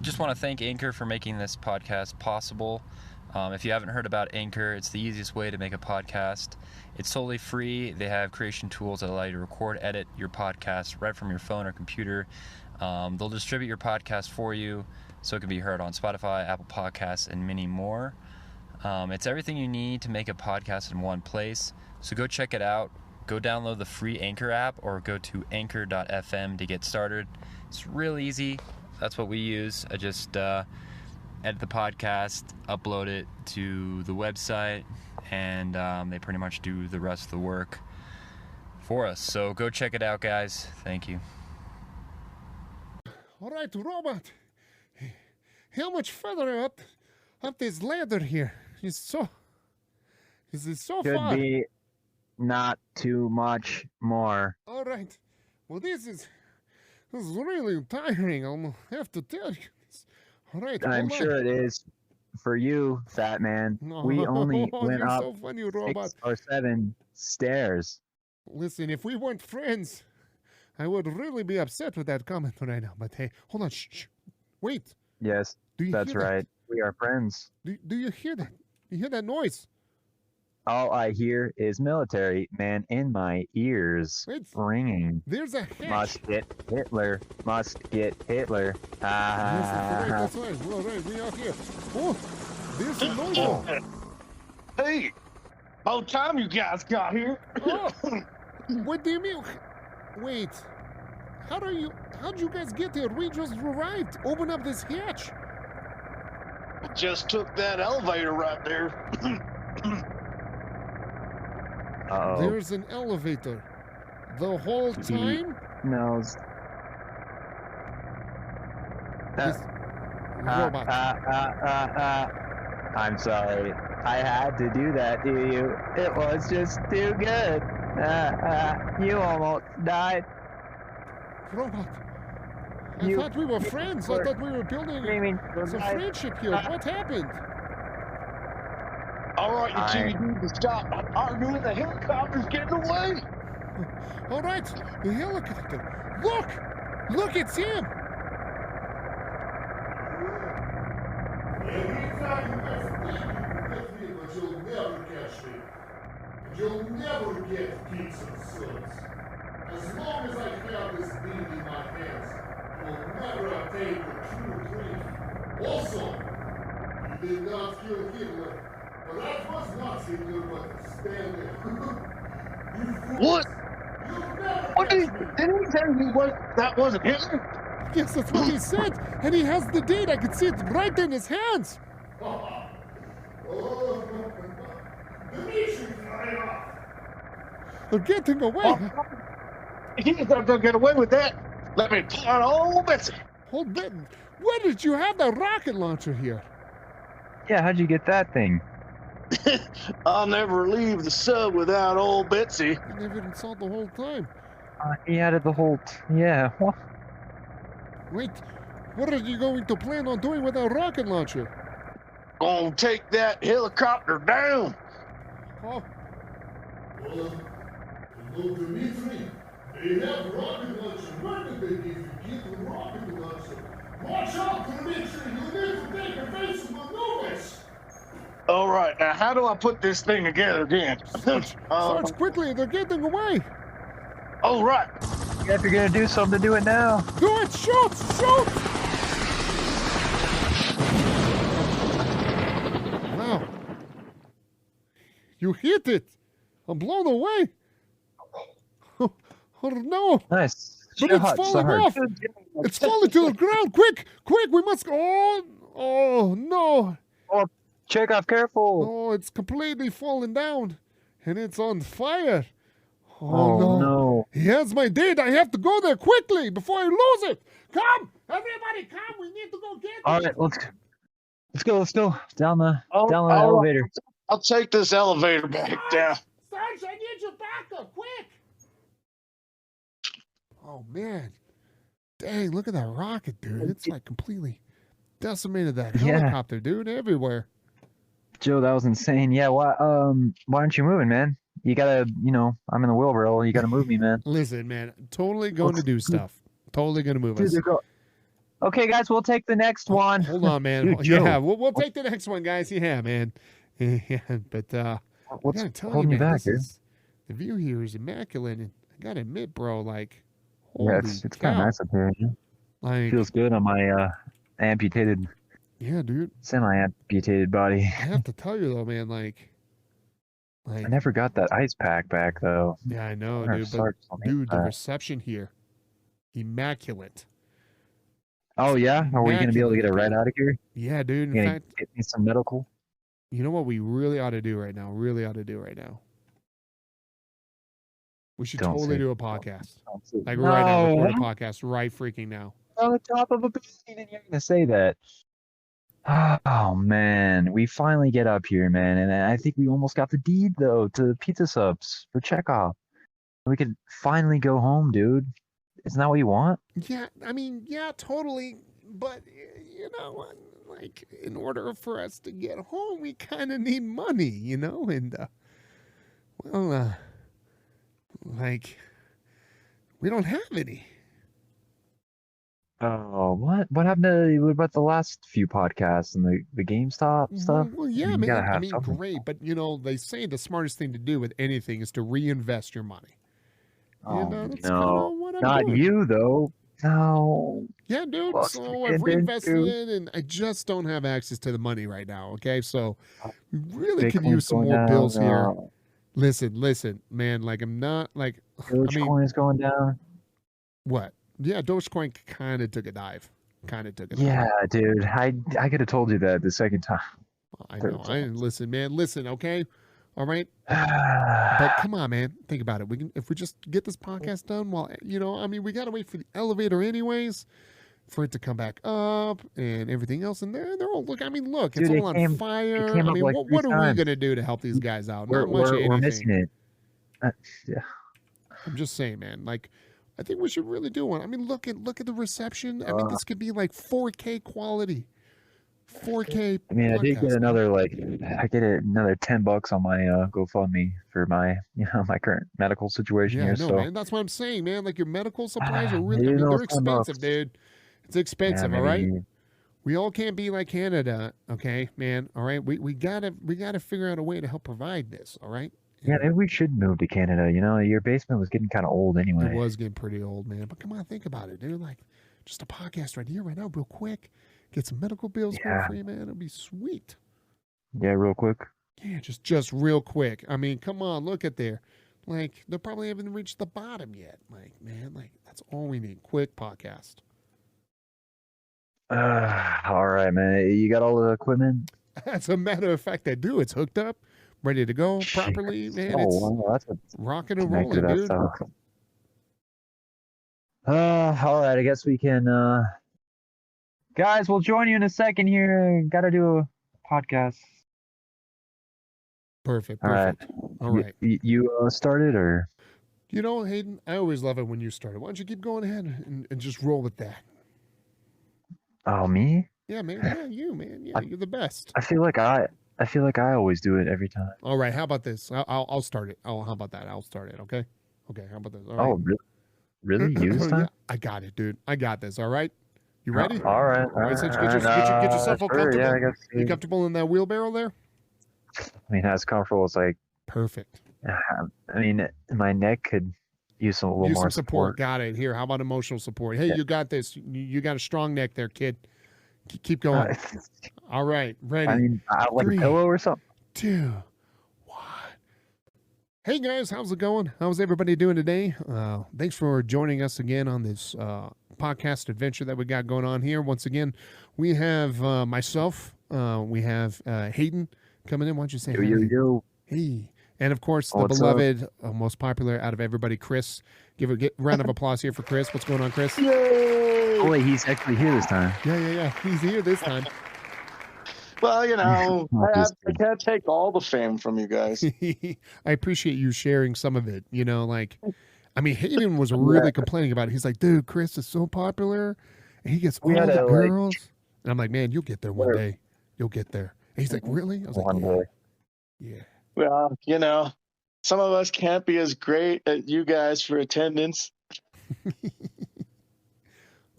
just want to thank Anchor for making this podcast possible. If you haven't heard about Anchor, it's the easiest way to make a podcast. It's totally free. They have creation tools that allow you to record, edit your podcast right from your phone or computer. They'll distribute your podcast for you so it can be heard on Spotify, Apple Podcasts, and many more. It's everything you need to make a podcast in one place. So go check it out. Go download the free Anchor app or go to anchor.fm to get started. It's real easy. That's what we use. I just edit the podcast, upload it to the website, and they pretty much do the rest of the work for us. So go check it out, guys. Thank you. All right, robot. How much further up this ladder here? It's so far. Could be not too much more. All right. Well, this is really tiring. I'll have to tell you this. All right. I'm sure it is for you, fat man. We only went up so funny, robot. 6 or 7 stairs. Listen, if we weren't friends, I would really be upset with that comment right now. But hey, hold on. Shh. Wait. Yes, that's right. We are friends. Do you hear that? You hear that noise? All I hear is military man in my ears ringing. There's a hatch. Must get Hitler. Must get Hitler. That's right. All right, we are here. Oh, there's a noise. Hey, about time you guys got here. Oh, what do you mean? Wait, how'd you guys get here? We just arrived. Open up this hatch. Just took that elevator right there. Uh-oh. There's an elevator. The whole time? No. Robot. I'm sorry. I had to do that to you. It was just too good. You almost died. Robot. I thought we were friends. I thought we were building some friendship here. What happened? All right, you two need to stop arguing. The helicopter's getting away. All right, the helicopter. Look, it's him. Anytime you guys think you can get me, but you'll never catch me. And you'll never get peace and sons. As long as I have this beam in my hands, you'll never attain the true dream. Also, you did not kill Hitler. Well, that was not Hitler, but Stanley. What? What did he tell me that wasn't Hitler? Yes, that's what he said. And he has the date. I can see it right in his hands. They're getting away. He's not going to get away with that. Let me pull out old Betsy. Hold that. Where did you have that rocket launcher here? Yeah, how'd you get that thing? I'll never leave the sub without old Betsy. I never even saw it the whole time. He had it the whole... yeah. What? Wait, what are you going to plan on doing with that rocket launcher? Gonna take that helicopter down. Oh. Well, Dmitri, they have rocket launcher. Where did they give you the rocket launcher? Watch out, Dmitri. You need to take a face of notice. All right, now how do I put this thing together again? Sarge, quickly, they're getting away. All right. If you're gonna do something, do it now. Do it, shoot! Wow. You hit it. I'm blown away. Oh no. Nice. But it's falling off. It's falling to the ground. Quick, we must go. Oh no. Oh, Chekhov, careful. Oh, it's completely fallen down. And it's on fire. Oh no. He has my date. I have to go there quickly before I lose it. Come! Everybody come! We need to go get it. All right, let's go. Down the elevator. I'll take this elevator back down. Sarge, I need your backup, quick! Oh man. Dang, look at that rocket, dude. It's like completely decimated that helicopter, dude, everywhere. Joe, that was insane. Yeah, why aren't you moving, man? You gotta, I'm in the wheelbarrow. You gotta move me, man. Listen, man, totally going to do stuff. Totally going to move us. Okay, guys, we'll take the next one. Hold on, man. Dude, Joe. Yeah, we'll take the next one, guys. Yeah, man. Yeah, but I What's gotta tell you, holding you man, back, dude? the view here is immaculate, and I gotta admit, bro, like, Yeah, holy it's cow. kind of nice up here. Yeah. Like, Feels good on my amputated, yeah, dude. semi-amputated body. I have to tell you though, man, like, I never got that ice pack back though. yeah, I know, Wonder dude. if But Sark's on dude, the that. reception here, immaculate. Oh yeah, are we gonna be able to get it right immaculate. out of here? Yeah, dude. In You gonna fact, get me some medical? you know what we really ought to do right now? We should Don't totally say- do a podcast. Don't say- Like right now, No. record a podcast right freaking now. On the top of a building, and you're gonna say that. Oh man, we finally get up here, man, and I think we almost got the deed though to pizza subs for Chekhov. We could finally go home, dude. Isn't that what you want? Yeah, I mean, yeah, totally. But you know, like, in order for us to get home, we kind of need money, you know, and like, we don't have any. Oh, what happened to what about the last few podcasts and the GameStop stuff? Well, yeah, You gotta man. I have mean, something. great, but you know, they say the smartest thing to do with anything is to reinvest your money. Oh, You know, that's no, kinda what I'm not doing. you though. No. Yeah, dude. Lost So it, I've reinvested dude. it, and I just don't have access to the money right now. Okay, so we really could Bitcoin's use some going more down, bills here. Listen, man. Like, I'm not like. I mean, Dogecoin is going down. what? Yeah, Dogecoin kind of took a dive. Yeah, dude. I could have told you that the second time. I know. Listen, man. Listen, okay. All right. But come on, man. Think about it. If we just get this podcast done, well, you know, I mean, we gotta wait for the elevator anyways, for it to come back up and everything else. And they're all look. I mean, look, it's Dude, all it on came fire. up I mean, like what 3 are we times. gonna do to help these guys out? Not much of We're anything. missing it. Yeah. I'm just saying, man. Like, I think we should really do one. I mean, look at the reception. I mean, this could be like 4K quality. 4K. I mean, I did get podcast. another $10 on my GoFundMe for my my current medical situation Yeah, here. I know, So man. That's what I'm saying, man. Like, your medical supplies are really, I maybe mean, they're those $10. expensive, dude. It's expensive, all right? We all can't be like Canada, okay, man. All right. We gotta figure out a way to help provide this, all right? Yeah, maybe we should move to Canada. You know, your basement was getting kind of old anyway. It was getting pretty old, man. But come on, think about it, dude. Like, just a podcast right here, right now, real quick. Get some medical bills going for you, man. It'll be sweet. Yeah, real quick. Yeah, just real quick. I mean, come on, look at there. Like, they probably haven't reached the bottom yet. Like, man, like, that's all we need. Quick podcast. All right, man. You got all the equipment? As a matter of fact, I do. It's hooked up, ready to go properly, man. It's wow, that's a rocking and connected rolling, that dude. stuff. All right. I guess we can. Guys, we'll join you in a second here. Got to do a podcast. Perfect. All right. All right. You started or? You know, Hayden, I always love it when you started. Why don't you keep going ahead and just roll with that? Oh, me? Yeah, man. Yeah, you, man. Yeah, you're the best. I feel like I always do it every time. All right. How about this? I'll start it. Oh, how about that? I'll start it. Okay. Okay. How about this? All right. Oh, really? You this time? Yeah, I got it, dude. I got this. All right. You ready? All right. All right. So get yourself all sure, comfortable. yeah, I guess. You comfortable in that wheelbarrow there? I mean, as comfortable as like. Perfect. I mean, my neck could use a little Use more some support. Got it. Here, how about emotional support? Hey, you got this. You got a strong neck there, kid. Keep going. All right, ready. I mean, like 3, a pillow or something. 2, 1. Hey guys, how's it going? How's everybody doing today? Thanks for joining us again on this podcast adventure that we got going on here. Once again, we have myself. We have Hayden coming in. Why don't you say hi? Yo. Hey. And of course, the What's beloved, most popular out of everybody, Kris. Give a round of applause here for Kris. What's going on, Kris? Yay! Oh, wait, he's actually here this time. Yeah. He's here this time. Well, you know, I can't take all the fame from you guys. I appreciate you sharing some of it. You know, like, I mean, Hayden was really complaining about it. He's like, dude, Kris is so popular. And he gets all the girls. And I'm like, man, you'll get there one day. You'll get there. And he's like, really? I was like, yeah. Well, you know, some of us can't be as great at you guys for attendance.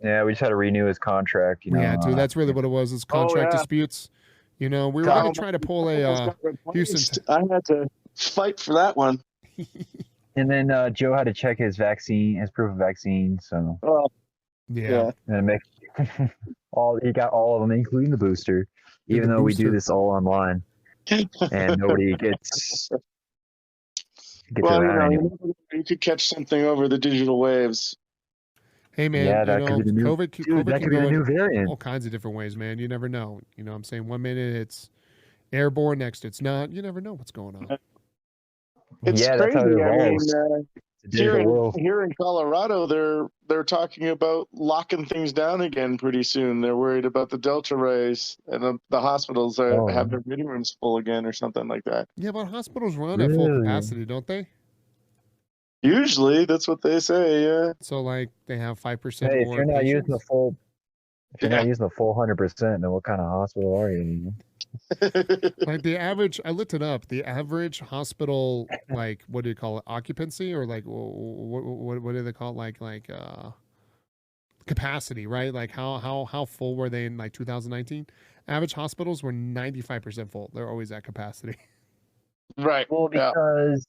Yeah, we just had to renew his contract. We had to. That's really what it was. It's contract disputes. You know, we were going to try to pull a Houston. I had to fight for that one. And then Joe had to check his vaccine, his proof of vaccine. So Yeah. and make he got all of them, including the booster. Even though we do this all online, and nobody gets well, around you anymore. know, you could catch something over the digital waves. Hey man, Yeah, that could be the new, COVID that can could be go the new in variant. all kinds of different ways, man. You never know. You know what I'm saying? One minute it's airborne, next it's not. You never know what's going on. It's Yeah, that's crazy. how it evolves. Here in Colorado, they're talking about locking things down again pretty soon. They're worried about the Delta rays, and the hospitals have their meeting rooms full again or something like that. Yeah, but hospitals run at full capacity, don't they? Usually, that's what they say. Yeah. So like they have 5% Hey, more if you're not patients? using the full, 100%, then what kind of hospital are you? Like the average, I looked it up. The average hospital, like, what do you call it, occupancy, or like what do they call it, like capacity, right? Like how full were they in like 2019? Average hospitals were 95% full. They're always at capacity. Right. Well, because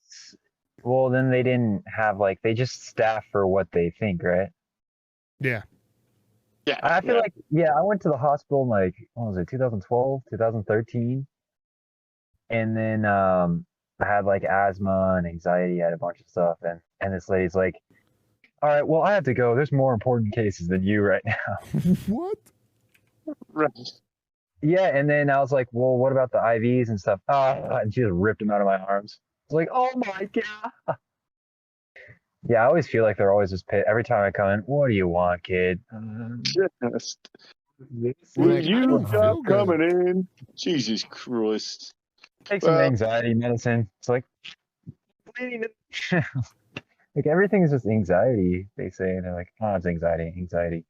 then they didn't have they just staff for what they think, right? Yeah. Yeah. I feel like I went to the hospital in what was it, 2012, 2013, and then I had asthma and anxiety. I had a bunch of stuff, and this lady's like, "All right, well, I have to go. There's more important cases than you right now." What? Right. Yeah, and then I was like, "Well, what about the IVs and stuff?" And she just ripped them out of my arms. I was like, "Oh my god!" Yeah, I always feel like they're always just every time I come in. What do you want, kid? Goodness. Like, I you don't stop feel good. coming in? Jesus Christ. Take some anxiety medicine. It's like everything is just anxiety. They say, and they're like, "Oh, it's anxiety, anxiety."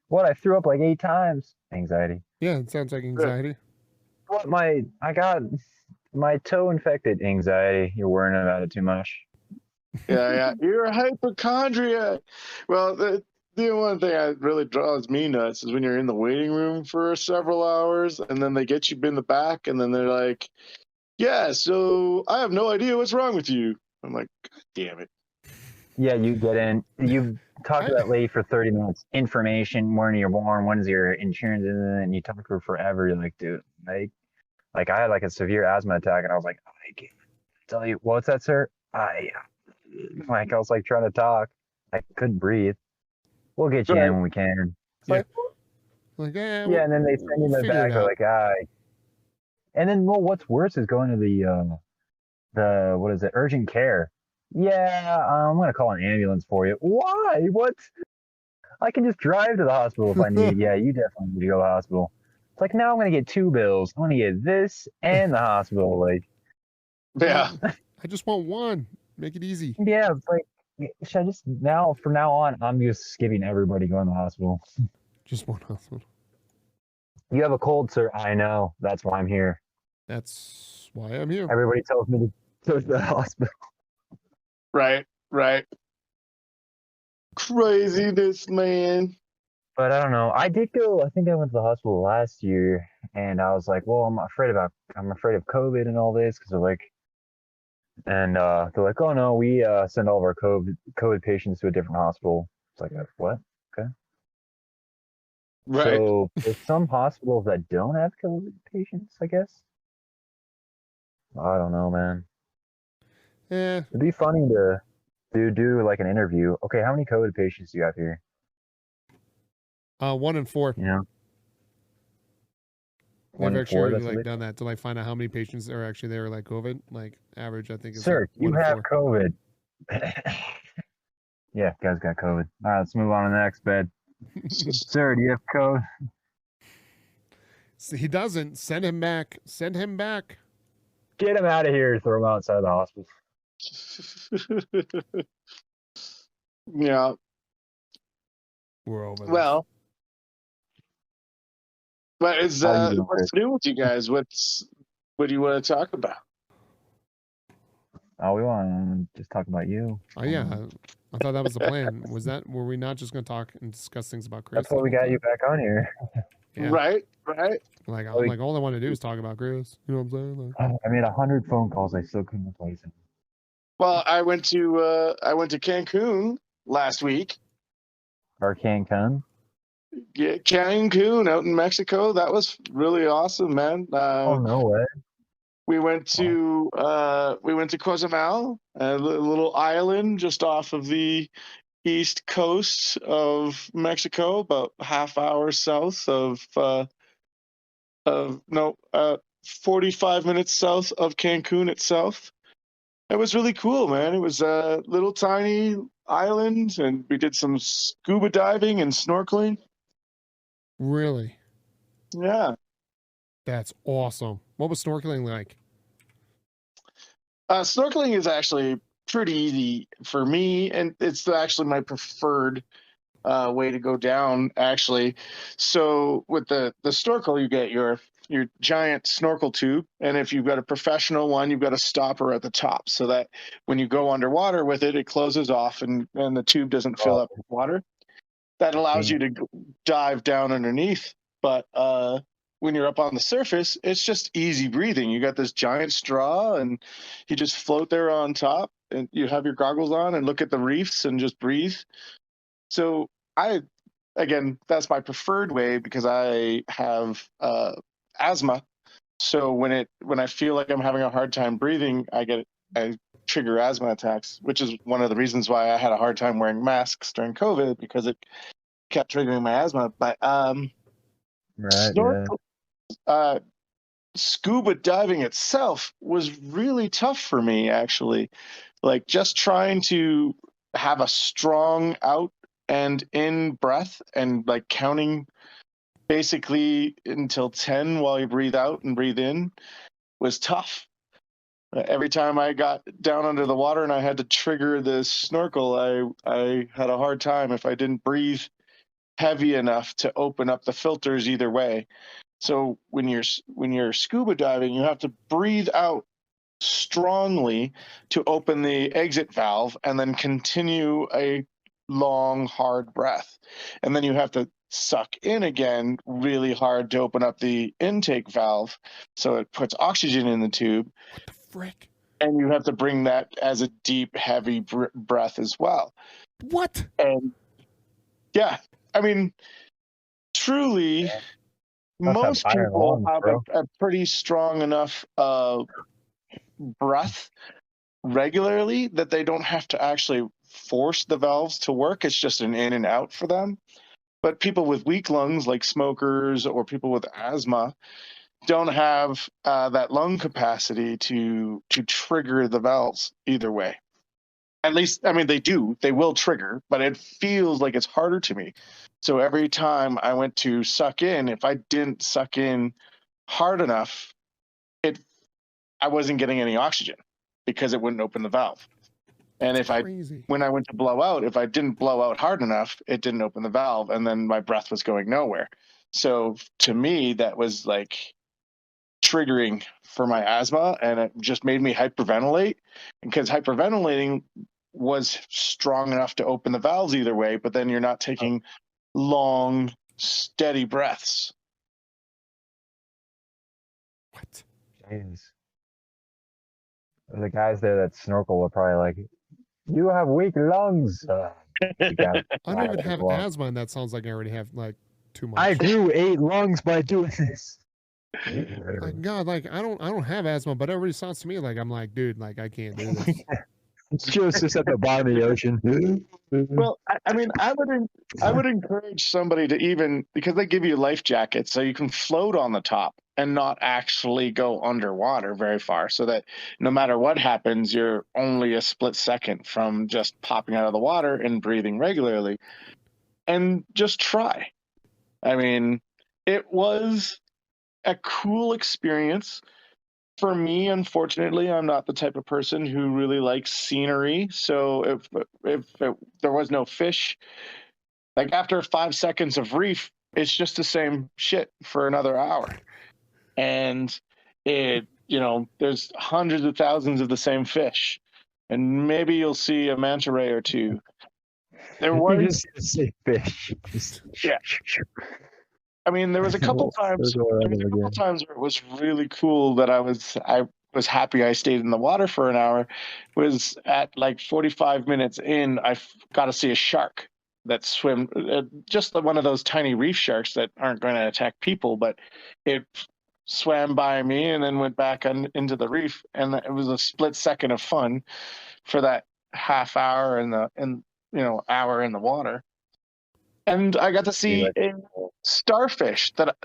What? I threw up 8 times. Anxiety. Yeah, it sounds like anxiety. What? I got my toe infected. Anxiety. You're worrying about it too much. Yeah. You're a hypochondriac. Well, the one thing that really draws me nuts is when you're in the waiting room for several hours, and then they get you in the back, and then they're like, "Yeah, so I have no idea what's wrong with you." I'm like, "God damn it." Yeah, you get in. You talk to that lady for 30 minutes. Information: when you're born, when's your insurance, and you talk to her forever. You're like, dude, I had a severe asthma attack, and I was like, I can't tell you what's that, sir. I was trying to talk. I couldn't breathe. We'll get you in when we can. It's and then they send you in the back. They're like, and then what's worse is going to the what is it, urgent care. Yeah, I'm gonna call an ambulance for you. Why? What? I can just drive to the hospital if I need. Yeah, you definitely need to go to the hospital. It's like, now I'm gonna get 2 bills. I'm gonna get this and the hospital. Yeah. I just want one. Make it easy. Yeah, it's like, should I just from now on, I'm just skipping everybody going to the hospital. Just one hospital. You have a cold, sir. I know. That's why I'm here. That's why I'm here. Everybody tells me to go to the hospital. Right. Craziness, man. But I don't know. I did go. I think I went to the hospital last year, and I was like, "Well, I'm afraid of COVID and all this," because they're like, "Oh no, we send all of our COVID patients to a different hospital." It's like, what? Okay. Right. So there's some hospitals that don't have COVID patients, I guess. I don't know, man. Yeah. It'd be funny to do an interview. Okay, how many COVID patients do you have here? 1 in 4. Yeah. They've actually done that to find out how many patients are actually there COVID. Average, I think is. Sir, you have COVID. Yeah, guys got COVID. All right, let's move on to the next bed. Sir, do you have COVID? He doesn't. Send him back. Send him back. Get him out of here. Throw him outside the hospital. Yeah. We're over this. Well, but what's new with you guys? What do you want to talk about? Oh, we want to just talk about you. Oh yeah, I thought that was the plan. Were we not just going to talk and discuss things about Kris? That's why we got you back on here. Yeah. Right. Like I'm like all I want to do is talk about Kris. You know what I'm saying? Like, I made 100 phone calls. I still couldn't replace him. Well, I went to Cancun last week. Or Cancun. Yeah, Cancun out in Mexico. That was really awesome, man. Oh, no way. We went to Cozumel, a little island just off of the east coast of Mexico, about half hour south of 45 minutes south of Cancun itself. It was really cool, man. It was a little tiny island, and we did some scuba diving and snorkeling. really? Yeah. That's awesome. What was snorkeling like? Snorkeling is actually pretty easy for me, and it's actually my preferred way to go down, actually. So with the snorkel, you get your giant snorkel tube, and if you've got a professional one, you've got a stopper at the top, so that when you go underwater with it, it closes off, and the tube doesn't fill up with water. That allows you to dive down underneath, but when you're up on the surface, it's just easy breathing. You got this giant straw, and you just float there on top, and you have your goggles on and look at the reefs and just breathe. So again, that's my preferred way because I have asthma. So when I feel like I'm having a hard time breathing, I trigger asthma attacks, which is one of the reasons why I had a hard time wearing masks during COVID, because it kept triggering my asthma. But Right, scuba diving itself was really tough for me, actually. Like, just trying to have a strong out and in breath, and like counting basically until 10 while you breathe out and breathe in, was tough. Every time I got down under the water and I had to trigger the snorkel, I had a hard time if I didn't breathe heavy enough to open up the filters either way. So when you're scuba diving, you have to breathe out strongly to open the exit valve, and then continue a long, hard breath. And then you have to suck in again really hard to open up the intake valve, so it puts oxygen in the tube. What the frick? And you have to bring that as a deep, heavy breath as well. What? And yeah, I mean, truly, most people have a pretty strong enough breath regularly that they don't have to actually force the valves to work. It's just an in and out for them. But people with weak lungs, like smokers or people with asthma, don't have that lung capacity to trigger the valves either way. At least, I mean, they do. They will trigger, but it feels like it's harder to me. So every time I went to suck in, if I didn't suck in hard enough, I wasn't getting any oxygen because it wouldn't open the valve. And when I went to blow out, if I didn't blow out hard enough, it didn't open the valve, and then my breath was going nowhere. So to me, that was like triggering for my asthma, and it just made me hyperventilate, because hyperventilating was strong enough to open the valves either way, but then you're not taking long, steady breaths. What? Jeez. The guys there that snorkel are probably like, you have weak lungs. I don't even have asthma, and that sounds like I already have like too much. I grew 8 lungs by doing this. Like, God, like I don't have asthma, but it already sounds to me like I'm like, dude, like I can't do this. It's just at the bottom of the ocean. Well, I mean, I would encourage somebody to, even because they give you life jackets, so you can float on the top and not actually go underwater very far, so that no matter what happens, you're only a split second from just popping out of the water and breathing regularly. And just try. I mean, it was a cool experience. For me, unfortunately, I'm not the type of person who really likes scenery. So if there was no fish, like after 5 seconds of reef, it's just the same shit for another hour. And there's hundreds of thousands of the same fish. and maybe you'll see a manta ray or two. There You was, just say fish. Just Yeah. I mean, there was a couple times. Circle around There was them a couple again. times where it was really cool that I was happy I stayed in the water for an hour. Was at like 45 minutes in, I got to see a shark that swim, just one of those tiny reef sharks that aren't going to attack people, but it swam by me and then went back into the reef, and it was a split second of fun for that half hour hour in the water. And I got to see a starfish that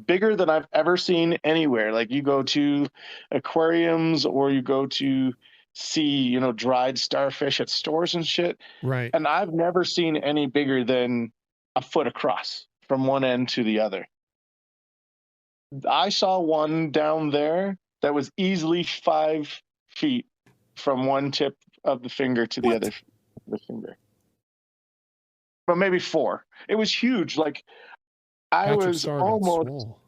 bigger than I've ever seen anywhere. Like, you go to aquariums or you go to see, dried starfish at stores and shit. Right. And I've never seen any bigger than a foot across from one end to the other. I saw one down there that was easily 5 feet from one tip of the finger to the What? other the finger. But maybe 4. It was huge. Like, I Patrick was Star got almost swole.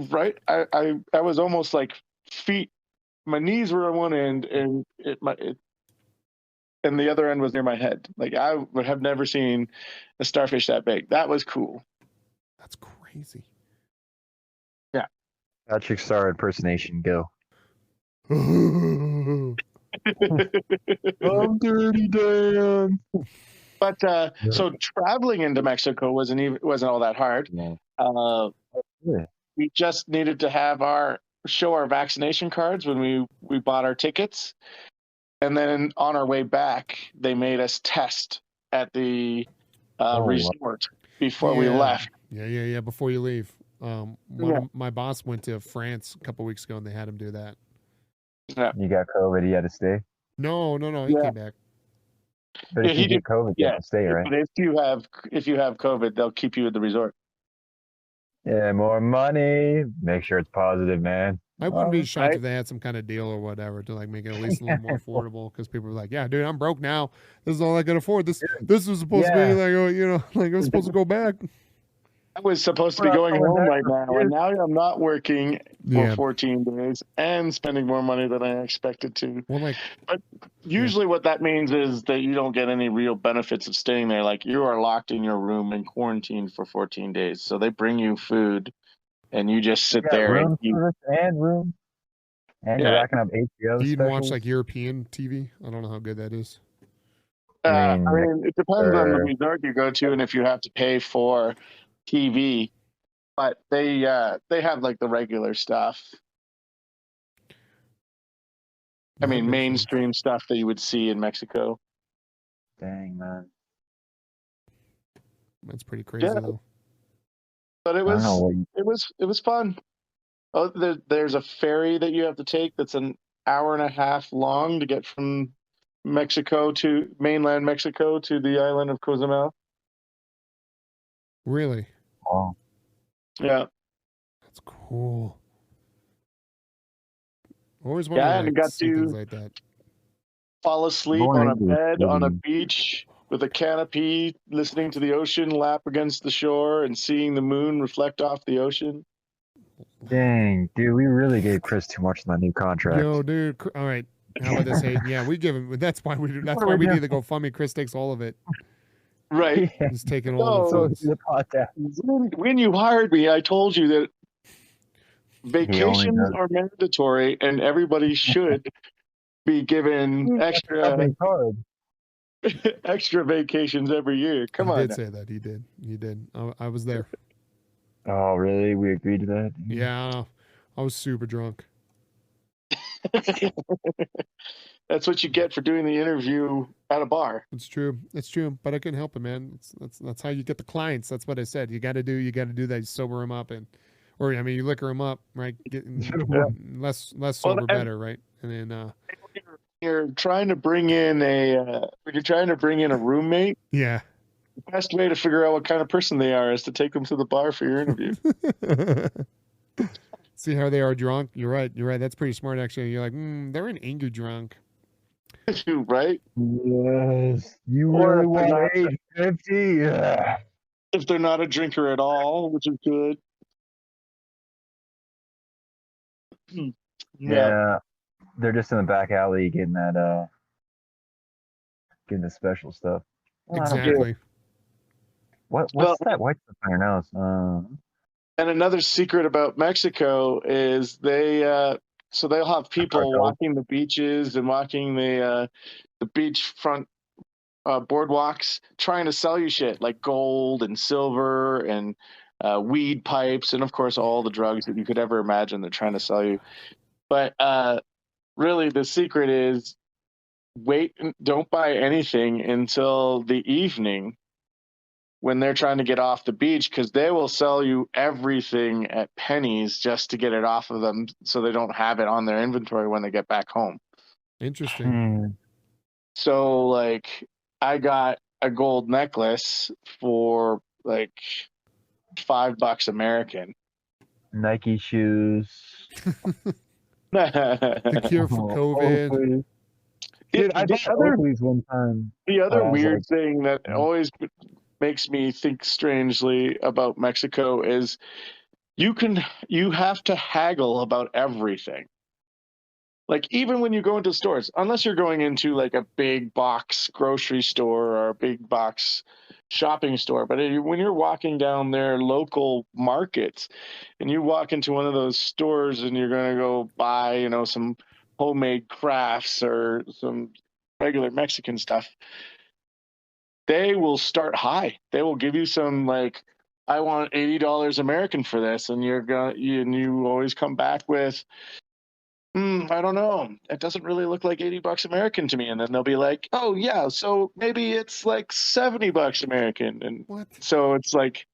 right. I was almost like feet. My knees were on one end, and and the other end was near my head. Like, I would have never seen a starfish that big. That was cool. That's crazy. Patrick Star impersonation, go. Oh, I'm Dirty Dan. But so traveling into Mexico wasn't all that hard. Yeah. Yeah. We just needed to show our vaccination cards when we bought our tickets, and then on our way back, they made us test at the resort before we left. Yeah. Before you leave, my boss went to France a couple weeks ago, and they had him do that. Yeah. You got COVID, you had to stay. No, he came back. But if you get COVID, you have to stay, right? But if you have COVID, they'll keep you at the resort. Yeah, more money. Make sure it's positive, man. I wouldn't be shocked right? if they had some kind of deal or whatever to like make it at least a little more affordable, because people were like, "Yeah, dude, I'm broke now. This is all I can afford. This was supposed to be like, like I'm supposed to go back." I was supposed to be going home right now, and now I'm not working for 14 days and spending more money than I expected to. Well, but usually what that means is that you don't get any real benefits of staying there. Like, you are locked in your room and quarantined for 14 days. So they bring you food, and you just sit there and eat. Room. And you're racking up HBO you even watch specials. like European TV. I don't know how good that is. I mean, it depends on the resort you go to and if you have to pay for TV, but they have like the regular stuff. I mean, mainstream stuff that you would see in Mexico. Dang, man. That's pretty crazy though. But it was fun. Oh, there's a ferry that you have to take that's an hour and a half long to get from Mexico to mainland Mexico to the island of Cozumel. Really? Oh. Yeah. That's cool. Always wanted and got see things to like that. Fall asleep on a bed on a beach with a canopy, listening to the ocean lap against the shore and seeing the moon reflect off the ocean. Dang, dude, we really gave Kris too much in that new contract. Yo, dude. All right. How about this, Hayden? Yeah, we give him. That's why we do. That's why we need to go fund me. Kris takes all of it. Right. He's taking all the funds. When you hired me, I told you that vacations are mandatory and everybody should be given extra vacations every year. Come on. He did say that. He did. I was there. Oh, really? We agreed to that? Yeah. I was super drunk. That's what you get for doing the interview at a bar. It's true. But I couldn't help it, man. That's how you get the clients. That's what I said. You got to do that. You sober them up, you liquor them up, right? Getting less sober, better, right? And then you're trying to bring in a roommate. Yeah. The best way to figure out what kind of person they are is to take them to the bar for your interview. See how they are drunk? You're right. That's pretty smart, actually. You're like, they're an angry drunk. Right? Yes. You really want age 50? Yeah. If they're not a drinker at all, which is good. Yeah. they're just in the back alley getting that getting the special stuff. Well, I don't get it. Exactly. What's Well, that white stuff on your nose? and another secret about Mexico is so they'll have people Cartel. walking the beaches and walking the beachfront boardwalks, trying to sell you shit like gold and silver and weed pipes, and of course all the drugs that you could ever imagine. They're trying to sell you, but really the secret is don't buy anything until the evening when they're trying to get off the beach, because they will sell you everything at pennies just to get it off of them so they don't have it on their inventory when they get back home. Interesting. So like I got a gold necklace for like $5 American. Nike shoes. The cure for COVID. Oakleys. Dude, I bought Oakleys one time. The other I was weird like, thing that always makes me think strangely about Mexico is you have to haggle about everything. Like even when you go into stores, unless you're going into like a big box grocery store or a big box shopping store, but when you're walking down their local markets and you walk into one of those stores and you're going to go buy, some homemade crafts or some regular Mexican stuff, they will start high. They will give you some like, I want $80 American for this, and you always come back with, I don't know, it doesn't really look like $80 American to me, and then they'll be like, oh yeah, so maybe it's like $70 American, and What? so it's like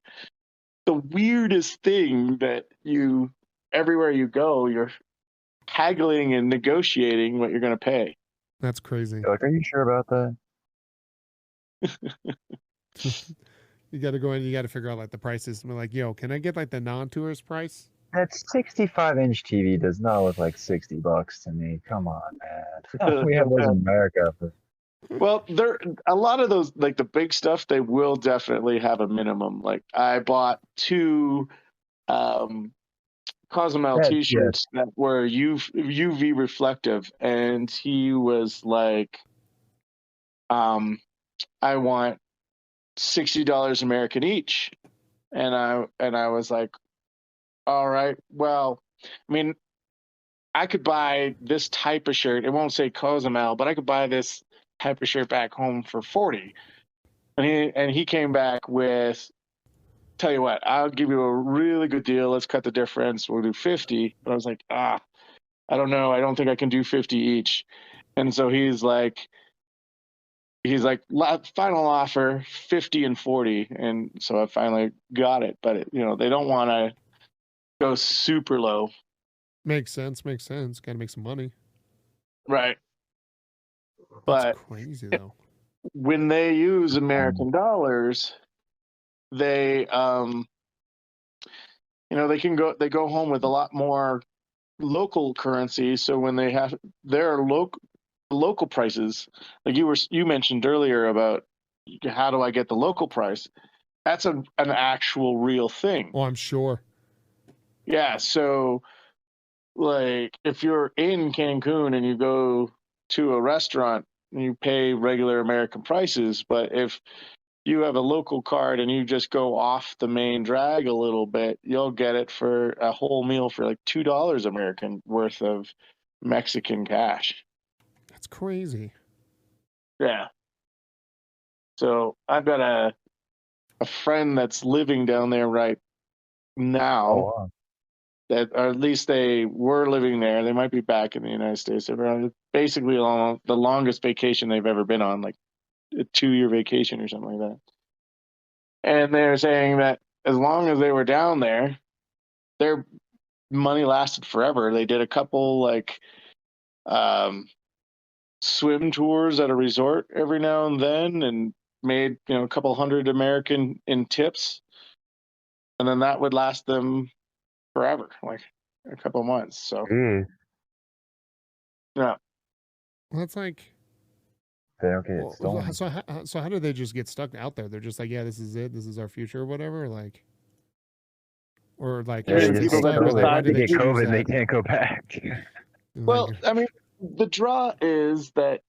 the weirdest thing that everywhere you go, you're haggling and negotiating what you're going to pay. That's crazy. like, are you sure about that? You got to go in. You got to figure out like the prices. I'm like, yo, can I get like the non-tourist price? That 65-inch TV does not look like $60 to me. Come on, man. We have those in America. But Well, a lot of those, like the big stuff, they will definitely have a minimum. Like I bought 2 Cozumel Yeah, t-shirts that were UV reflective, and he was like, I want $60 American each, and I was like, all right, well, I mean, I could buy this type of shirt. It won't say Cozumel, but I could buy this type of shirt back home for 40. And he came back with, tell you what, I'll give you a really good deal. Let's cut the difference. We'll do 50. But I was like, I don't know. I don't think I can do 50 each. And so he's like, final offer 50 and 40. And so I finally got it. But they don't want to go super low. Makes sense. Got to make some money. Right. That's But crazy though. when they use American dollars, they they go home with a lot more local currency. So when they have their local prices, like you mentioned earlier about how do I get the local price, that's an actual real thing. Oh, I'm sure. Yeah, so like if you're in Cancun and you go to a restaurant, you pay regular American prices, but if you have a local card and you just go off the main drag a little bit, you'll get it for a whole meal for like $2 American worth of Mexican cash. That's crazy. Yeah. So I've got a friend that's living down there right now. oh, wow. That, or at least they were living there. They might be back in the United States. They're basically on the longest vacation they've ever been on, like a 2-year vacation or something like that. And they're saying that as long as they were down there, their money lasted forever. They did a couple like swim tours at a resort every now and then, and made a couple hundred American in tips, and then that would last them forever, like a couple months. So Jeez. yeah. Well, that's like. They don't get it stolen. So how do they just get stuck out there? They're just like, yeah, this is it. This is our future, or whatever. Like, or like, Yeah, they they just get get COVID. why They do get they COVID. choose They that? can't go back. Well, I mean, the draw is that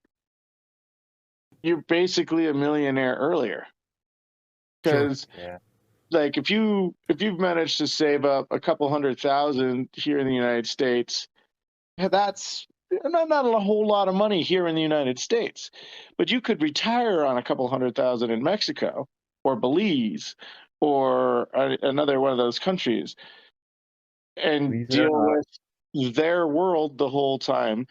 you're basically a millionaire earlier. Sure. Because Yeah. like if you've managed to save up a couple 100,000 here in the United States, that's not a whole lot of money here in the United States. But you could retire on a couple 100,000 in Mexico or Belize or another one of those countries and Please, deal with their world the whole time.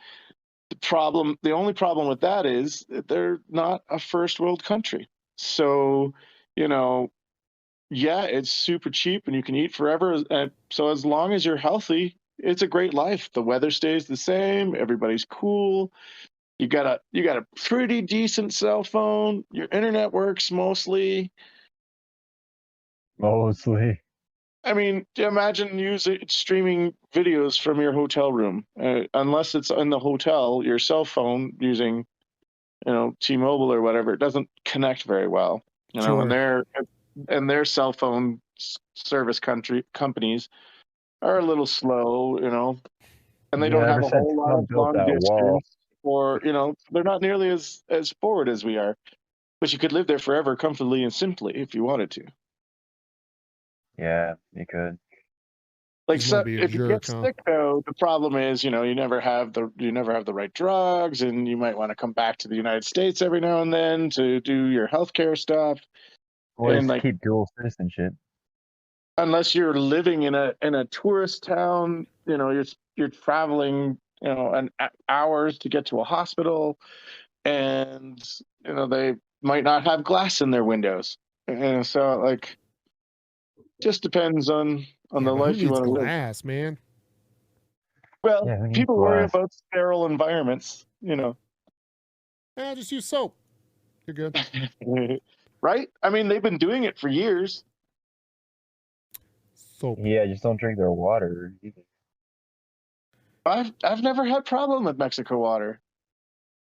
The only problem with that is that they're not a first world country. So, you know, yeah, it's super cheap and you can eat forever. And so as long as you're healthy, it's a great life. The weather stays the same. Everybody's cool. You got a pretty decent cell phone. Your internet works mostly. mostly. I mean, imagine streaming videos from your hotel room. Unless it's in the hotel, your cell phone using, T-Mobile or whatever, it doesn't connect very well. Sure. And their cell phone service companies are a little slow, and they don't have Ever a since whole lot of Trump built long that wall. distance, or they're not nearly as forward as we are. But you could live there forever, comfortably and simply, if you wanted to. Yeah, you could. Like, Just wanna so be a if you get jerk, huh? sick though, the problem is, you never have the right drugs, and you might want to come back to the United States every now and then to do your healthcare stuff. Or And just like, keep dual citizenship. unless you're living in a tourist town, you're traveling, hours to get to a hospital, and they might not have glass in their windows. And so, like, just depends on Yeah, the but who life you needs want to live. glass, man? Well, Yeah, who needs people worry glass? about sterile environments, Just use soap. You're good. right? I mean, they've been doing it for years. Soap. Yeah, just don't drink their water either. I've never had problem with Mexico water.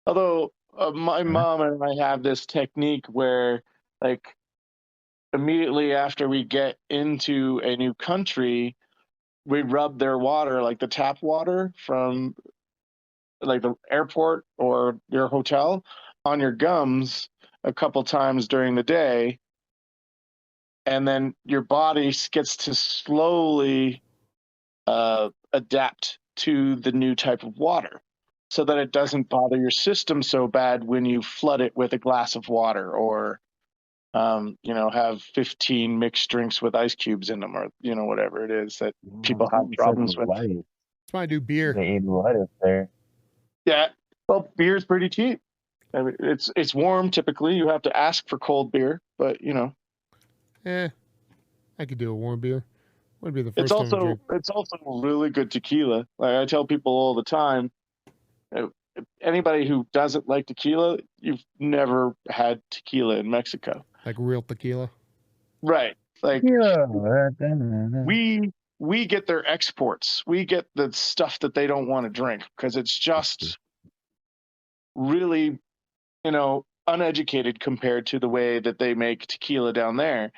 Although my Huh? mom and I have this technique where, like, immediately after we get into a new country, we rub their water, like the tap water from like the airport or your hotel, on your gums a couple times during the day, and then your body gets to slowly adapt to the new type of water so that it doesn't bother your system so bad when you flood it with a glass of water or have 15 mixed drinks with ice cubes in them, or whatever it is that people have It's like problems with. life. That's why I do beer. They eat lettuce there. Yeah, well, beer's pretty cheap. I mean, it's warm typically. You have to ask for cold beer, but I could do a warm beer. Wouldn't be the it's first time I drink. also really good tequila. Like I tell people all the time, uh, anybody who doesn't like tequila, you've never had tequila in Mexico. Like real tequila. Right. Like Yeah. we get their exports. We get the stuff that they don't want to drink because it's just really, uneducated compared to the way that they make tequila down there.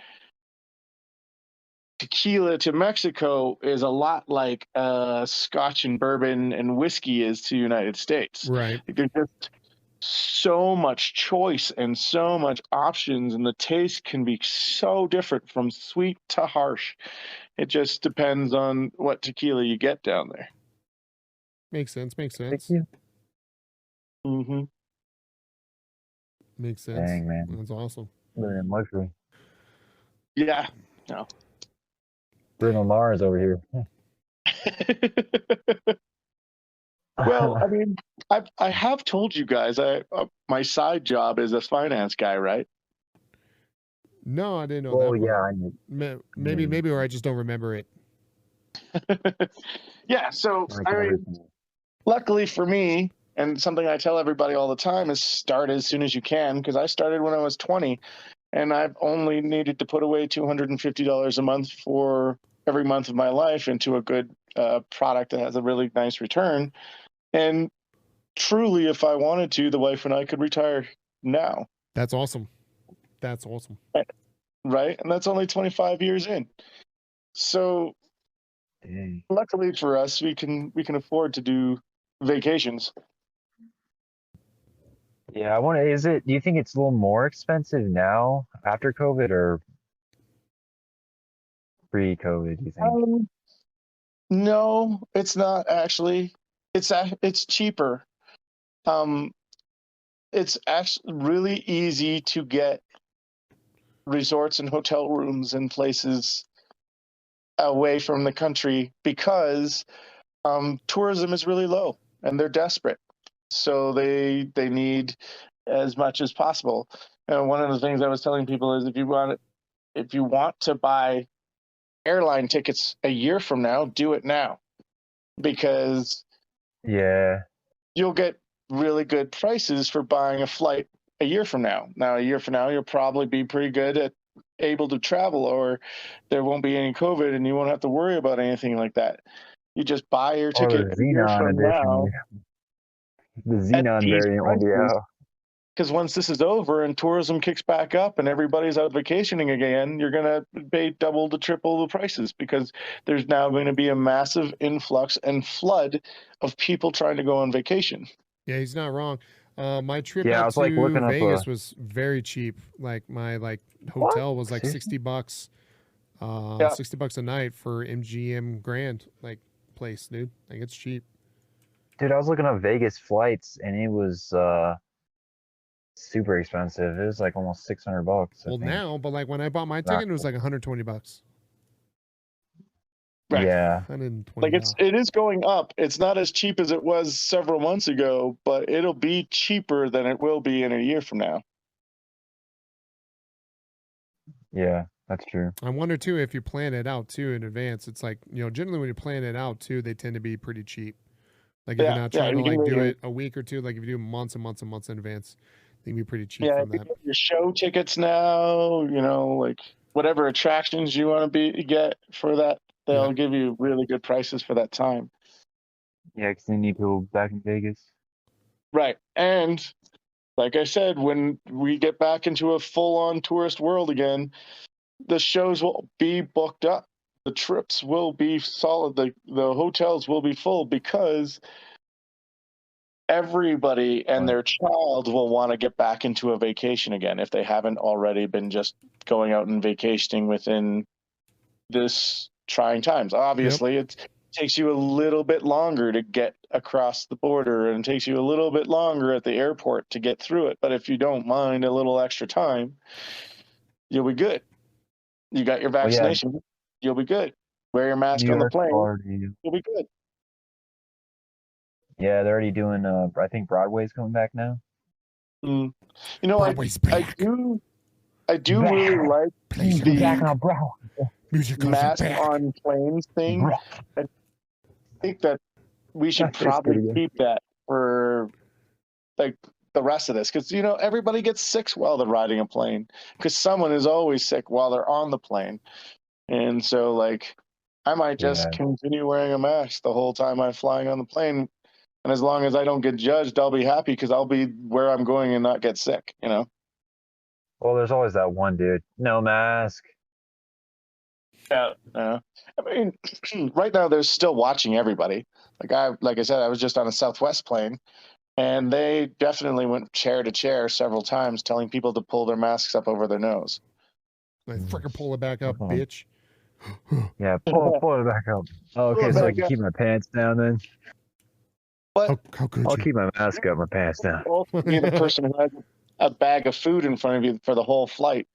Tequila to Mexico is a lot like Scotch and bourbon and whiskey is to the United States. Right. Like, there's just so much choice and so much options, and the taste can be so different from sweet to harsh. It just depends on what tequila you get down there. Makes sense. Makes Thank sense. you. Mm-hmm. Makes sense. Dang, man. That's awesome. Living in luxury. Yeah. No. Bruno Mars over here. Well, I mean, I have told you guys my side job is a finance guy, right? No, I didn't know Oh that. yeah, part. I knew. Maybe, or I just don't remember it. Yeah, so Like I mean, everything. luckily for me, and something I tell everybody all the time is start as soon as you can, because I started when I was 20, and I've only needed to put away $250 a month for every month of my life into a good product that has a really nice return. And truly, if I wanted to, the wife and I could retire now, That's awesome. That's awesome. right? And that's only 25 years in. So Dang. luckily for us, we can afford to do vacations. Yeah, I want to. Is it? Do you think it's a little more expensive now after COVID or pre-COVID? Do you think? No, it's not actually. It's cheaper. Um, it's actually really easy to get resorts and hotel rooms in places away from the country because tourism is really low and they're desperate. So they need as much as possible. And one of the things I was telling people is if you want to buy airline tickets a year from now, do it now because Yeah. you'll get really good prices for buying a flight a year from now. Now, a year from now, you'll probably be pretty good at able to travel, or there won't be any COVID, and you won't have to worry about anything like that. You just buy your Or ticket the a year Xenon from edition. now The at Xenon these variant will be prices. out. Because once this is over and tourism kicks back up and everybody's out vacationing again, you're going to pay double to triple the prices because there's now going to be a massive influx and flood of people trying to go on vacation. Yeah, he's not wrong. My trip Yeah, I out was like to looking up Vegas was very cheap. Like my hotel was like Seriously? $60. Yeah. $60 a night for MGM Grand place, dude. Like it's cheap. Dude, I was looking up Vegas flights and it was super expensive. It was like almost $600, I Well, think. now, but like when I bought my Not- ticket, it was like $120. Right. Yeah. $120. Like it is going up. It's not as cheap as it was several months ago, but it'll be cheaper than it will be in a year from now. Yeah, that's true. I wonder too if you plan it out too in advance. It's like, generally when you plan it out too, they tend to be pretty cheap. Like if you're not trying to you can do really- it a week or two, like if you do months and months and months in advance, they can be pretty cheap Yeah, from if you that. get your show tickets now, like whatever attractions you want to get for that, they'll give you really good prices for that time. Yeah, because they need people back in Vegas. Right. And like I said, when we get back into a full-on tourist world again, the shows will be booked up. The trips will be solid. The hotels will be full because everybody and their child will want to get back into a vacation again if they haven't already been just going out and vacationing within this trying times. Obviously, it takes you a little bit longer to get across the border and it takes you a little bit longer at the airport to get through it. But if you don't mind a little extra time, you'll be good. You got your vaccination, you'll be good. Wear your mask on the plane, you'll be good. Yeah, they're already doing. I think Broadway's coming back now. Broadway's back. I do really like the Music mask on planes thing. I think that we should probably keep that for like the rest of this because everybody gets sick while they're riding a plane because someone is always sick while they're on the plane, and so like I might just continue wearing a mask the whole time I'm flying on the plane. And as long as I don't get judged, I'll be happy because I'll be where I'm going and not get sick, Well, there's always that one dude, no mask. Yeah. I mean, right now they're still watching everybody. Like I said, I was just on a Southwest plane, and they definitely went chair to chair several times, telling people to pull their masks up over their nose. Like freaking pull it back up, bitch. Yeah, pull it back up. Oh, okay, so I can keep my pants down then. What? How could I'll you? keep my mask up, my pants down. You're the person who has a bag of food in front of you for the whole flight.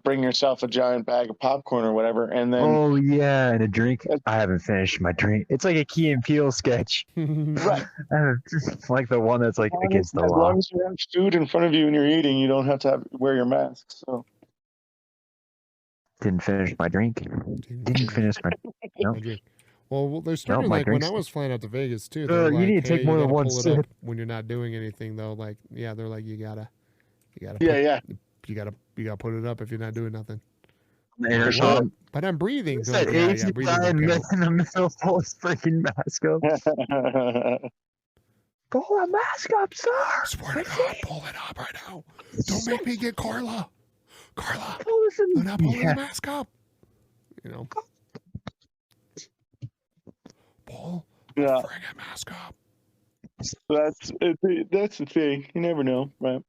Bring yourself a giant bag of popcorn or whatever, and then Oh yeah, and a drink. I haven't finished my drink. It's like a Key and Peele sketch. right. It's like the one that's like against the as law. long as you have food in front of you and you're eating, you don't have to wear your mask. So Didn't finish my drink. Didn't finish my. Nope. Well, they're starting like when I was flying out to Vegas too. They're you like, need to take more than one pull it sip up when you're not doing anything though. Like, yeah, they're like, you gotta you gotta put it up if you're not doing nothing. What? But I'm breathing. It's They're that like, Asian breathing guy okay. in the middle pull his freaking mask up. Pull that mask up, sir. I swear to God, pull it up right now. Don't make me get Carla. Carla, I'm not pulling the mask up. Pull the friggin' mask up. That's the thing. You never know, right?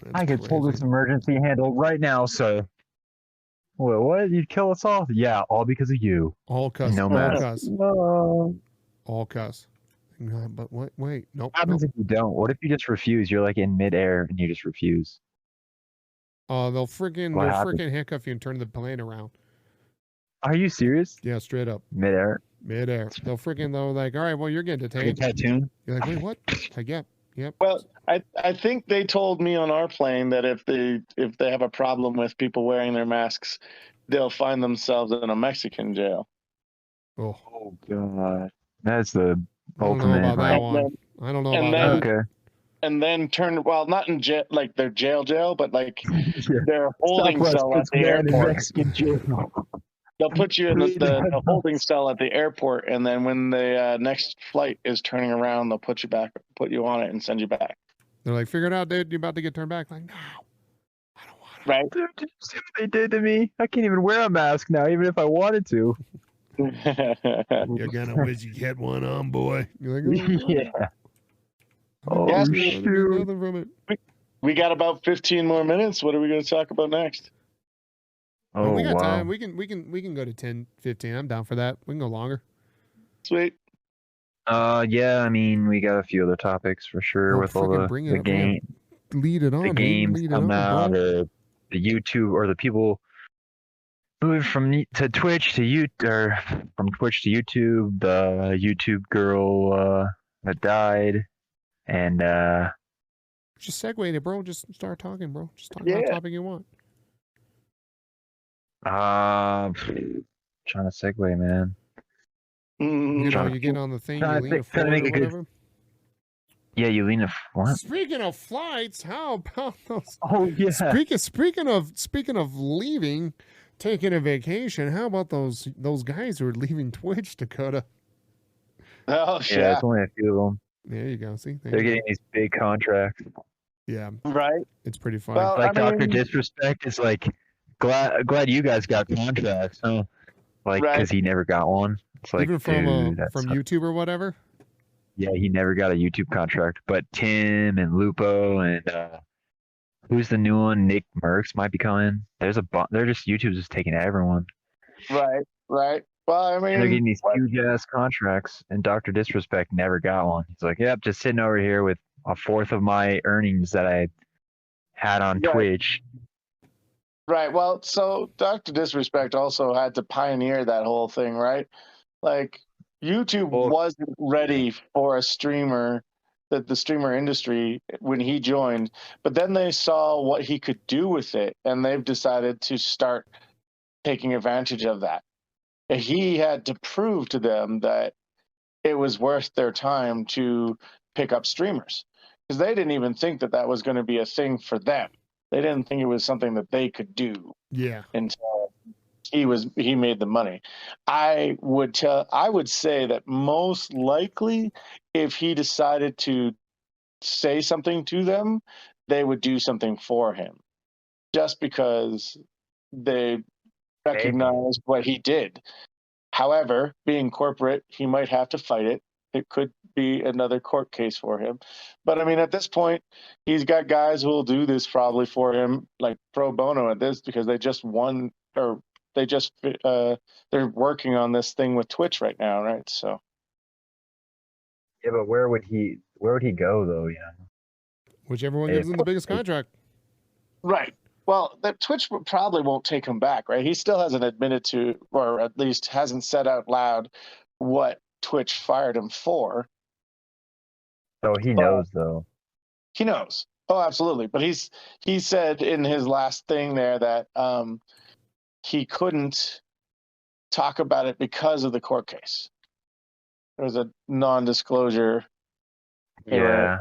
That's I could pull this crazy. emergency handle right now, sir. What? You'd kill us all? Yeah, all because of you. All cuss. No All matter. cuss. No. All cuss. No, but wait. Nope. What happens Nope. if you don't? What if you just refuse? You're like in midair and you just refuse. They'll What happens? freaking handcuff you and turn the plane around. Are you serious? Yeah, straight up. Midair? Midair. They'll like, all right, well, you're getting Like a detained. tattoo? You're like, wait, what? Like, yep. Well, I think they told me on our plane that if they have a problem with people wearing their masks, they'll find themselves in a Mexican jail. Oh, Oh, God. That's the I don't know ultimate. about that Like, one. I don't know and about then- that. okay. And then turn not in jail, like their jail, but like Yeah. their holding Southwest cell at puts the man in airport. Mexican jail. They'll put you in the holding cell at the airport, and then when the next flight is turning around, they'll put you on it, and send you back. They're like, figure it out, dude. You're about to get turned back. Like, no, I don't want to. Right? Dude, did you see what they did to me? I can't even wear a mask now, even if I wanted to. You're gonna wish you had one on, boy. You're like, oh, Yeah. Oh, Yes, shoot. nothing from it. We got about 15 more minutes. What are we going to talk about next? Oh, we got wow. time. We can go to 10, 15. I'm down for that. We can go longer. Sweet. Yeah, I mean, we got a few other topics for sure Oh, with all frickin' the, bring it the up, man. game, Lead it on. the Hayden. games Lead it come on, out, bro. the YouTube or the people moving from to Twitch to or from Twitch to YouTube. The YouTube girl that died, and Just segue it, bro. Just start talking, bro. Just talk Yeah. about a topic you want. trying to segue, man. You Trying know, to- you get on the thing, trying you to lean think- trying to forward make or a good- whatever. Yeah, you lean a what? Speaking of flights, how about those? Oh yeah. Speaking of leaving, taking a vacation, how about those guys who are leaving Twitch, Dakota? Oh, Yeah, yeah. it's only a few of them. There you go. See, there They're you go. getting these big contracts. Yeah, Right. it's pretty funny. Well, Like I Dr. mean- Disrespect is like glad you guys got contracts, huh? Like Right. because he never got one. It's like Even from dude, that's from YouTube or whatever. yeah, he never got a YouTube contract. But Tim and Lupo and who's the new one? Nick Merckx might be coming. There's they're just YouTube's just taking everyone. Right. Well, I And they're mean, getting these huge ass contracts, and Dr. Disrespect never got one. He's like, yep, just sitting over here with a fourth of my earnings that I had on Right. Twitch. right. Well, so Dr. Disrespect also had to pioneer that whole thing, right? Like, YouTube Well- wasn't ready for a streamer, the streamer industry when he joined, but then they saw what he could do with it, and they've decided to start taking advantage of that. And he had to prove to them that it was worth their time to pick up streamers, because they didn't even think that was going to be a thing for them. They didn't think it was something that they could do Yeah, until he made the money. I would say that most likely, if he decided to say something to them, they would do something for him, just because they recognized what he did. However, being corporate, he might have to fight it. It could be another court case for him. But I mean, at this point, he's got guys who will do this probably for him, like pro bono at this, because they just won, or they just they're working on this thing with Twitch right now, right? So Yeah, but where would he go though? Yeah. whichever one gives him the biggest contract. right. Well, that Twitch probably won't take him back, right? He still hasn't admitted to, or at least hasn't said out loud what Twitch fired him for. So he knows though. He knows. Oh, absolutely. But he said in his last thing there that he couldn't talk about it because of the court case. There was a non-disclosure, Yeah.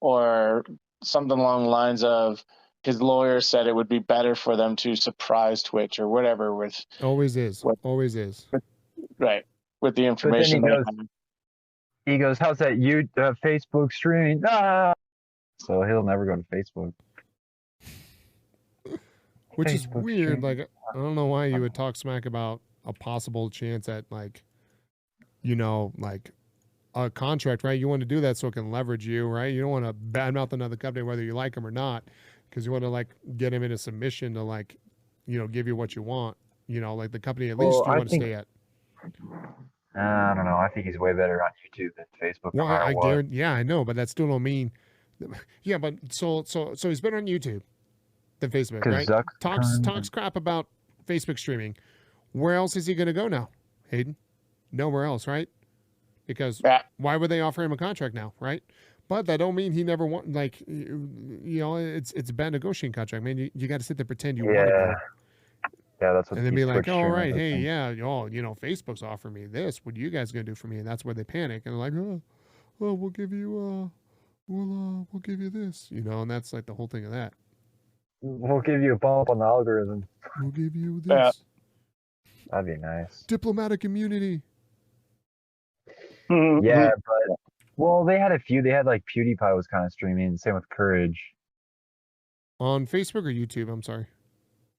or something along the lines of his lawyer said it would be better for them to surprise Twitch or whatever with Always is. What? Always is. right with the information. he they goes- have. He goes, "How's that Facebook streaming?" Ah! So he'll never go to Facebook. Which is Facebook weird. stream. Like, I don't know why you would talk smack about a possible chance at, like, you know, like a contract, right? You want to do that so it can leverage you, right? You don't want to badmouth another company whether you like them or not, because you want to like get them in a submission to like, give you what you want. Like the company at least Well, you I want to think stay at. I don't know. I think he's way better on YouTube than Facebook, no Well, matter I what. guarantee. Yeah, I know, but that still don't mean. Yeah, but so he's better on YouTube than Facebook, Because right? Zuck's Talks crap about Facebook streaming. Where else is he going to go now, Hayden? Nowhere else, right? Because Yeah. why would they offer him a contract now, right? But that don't mean he never want like it's a bad negotiating contract, man. You got to sit there pretend you want to yeah, go, yeah, that's what and then these be like, Twitch oh, all streamers right, are hey, saying. yeah, Facebook's offering me this. What are you guys gonna do for me? And that's where they panic and they're like, oh, well, we'll give you we'll give you this, and that's like the whole thing of that. We'll give you a bump on the algorithm. We'll give you this. Yeah. That'd be nice. Diplomatic immunity. Yeah, but well, they had a few. They had like PewDiePie was kind of streaming. Same with Courage. On Facebook or YouTube? I'm sorry.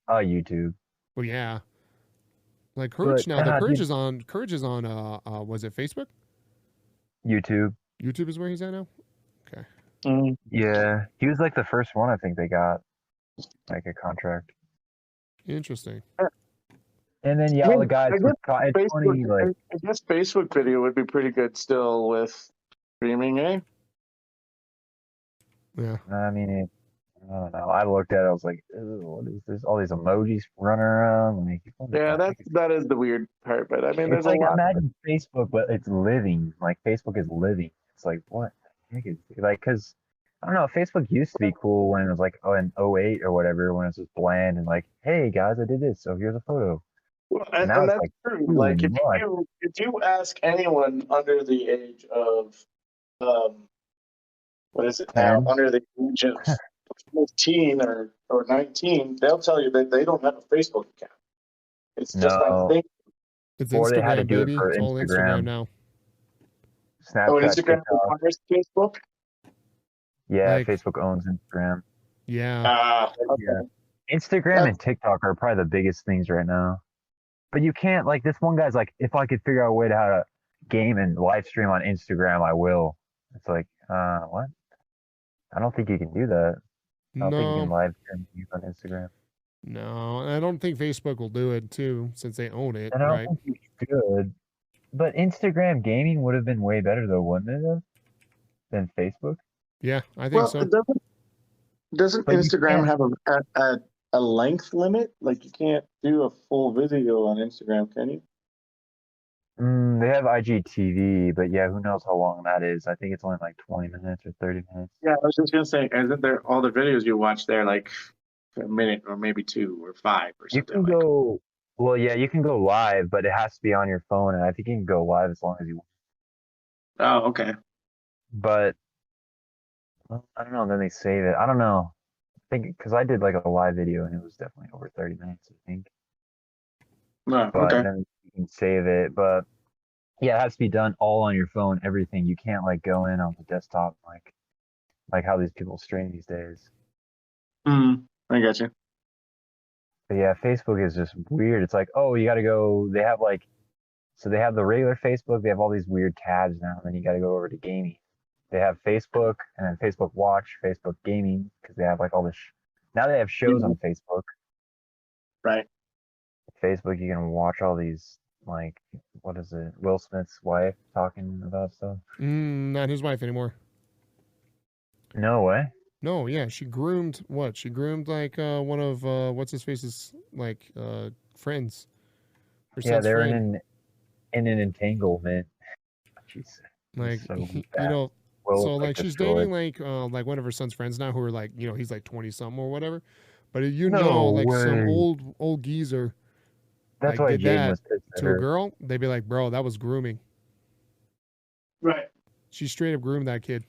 YouTube. Well, yeah. Like Courage But, now. The Courage dude- is on. Courage is on. Was it Facebook? YouTube. YouTube is where he's at now. Okay. Yeah, he was like the first one I think they got like a contract. Interesting. And then all the guys. I It's funny, like I guess Facebook video would be pretty good still with streaming, eh? Yeah. I mean, I don't know. I looked at it. I was like, "Ew, what is this? All these emojis running around. Like, what the Yeah, heck? that is the weird part. But I mean, there's It's like a lot. imagine Facebook, but it's living. Like Facebook is living. It's like what the heck is like? Because I don't know. Facebook used to be cool when it was like in 08 or whatever, when it was just bland and like, hey guys, I did this. So here's a photo. Well, Now and it's that's like true. too Like much. if you ask anyone under the age of what is it now? 10? Under the age of 15 or 19, they'll tell you that they don't have a Facebook account. It's just No. like they It's Or they had to Instagram, do it baby. for It's all Instagram Instagram. now. Snapchat, Instagram TikTok. requires Facebook. Yeah, Like- Facebook owns Instagram. Yeah. Yeah. Instagram and TikTok are probably the biggest things right now. But you can't, like, this one guy's like, if I could figure out a way to how to game and live stream on Instagram, I will. It's like, what? I don't think you can do that. I don't think you can No. live stream games on Instagram. No. And I don't think Facebook will do it too, since they own it, And I don't right? think you could. But Instagram gaming would have been way better, though, wouldn't it have? Than Facebook? Yeah, I think Well, so. doesn't But you Instagram can't- have a length limit? Like you can't do a full video on Instagram, can you? They have IGTV, but yeah, who knows how long that is? I think it's only like 20 minutes or 30 minutes. Yeah, I was just gonna say, isn't there all the videos you watch there like a minute or maybe 2 or 5 or You something can like? go, well, yeah, you can go live, but it has to be on your phone, and I think you can go live as long as you want. Oh, okay. But well, I don't know. Then they save it. I don't know. I think because I did like a live video and it was definitely over 30 minutes, I think. Oh, But okay. then you can save it. But yeah, it has to be done all on your phone. Everything. You can't like go in on the desktop like how these people stream these days. I got you. But yeah, Facebook is just weird. It's like, oh, you got to go. They have like, so they have the regular Facebook. They have all these weird tabs now. And then you got to go over to gaming. They have Facebook and then Facebook Watch, Facebook Gaming, because they have like all this. Now they have shows on Facebook. Right. Facebook, you can watch all these, like, what is it? Will Smith's wife talking about stuff. Not his wife anymore. No way. No, yeah, she groomed what? She groomed like one of what's his face's like friends. Her Yeah, son's they're friend. in an entanglement. Jeez. Like so you bad. know, Will so was, like she's destroyed. dating like one of her son's friends now who are like, he's like 20 something or whatever. But No like some way. old geezer That's like, why did Jaden that was pissed at to a her. girl, they'd be like, bro, that was grooming. Right. She straight up groomed that kid.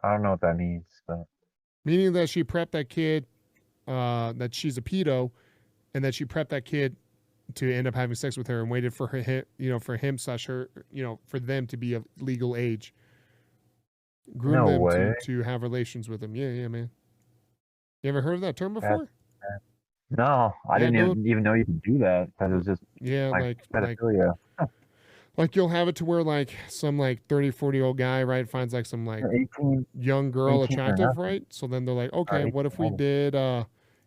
I don't know what that means, but Meaning that she prepped that kid, that she's a pedo, and that she prepped that kid to end up having sex with her and waited for her, for him slash her, for them to be of legal age. Groom No them way. to have relations with them. Yeah, man. You ever heard of that term before? no, I Yeah, didn't dude. even know you could do that because it was just Yeah, like like pedophilia. Like you'll have it to where like some like 30, 40-year-old guy, right, finds like some like 18, young girl 18 or attractive, nothing. right? So then they're like, Or okay, 18 what if we only. did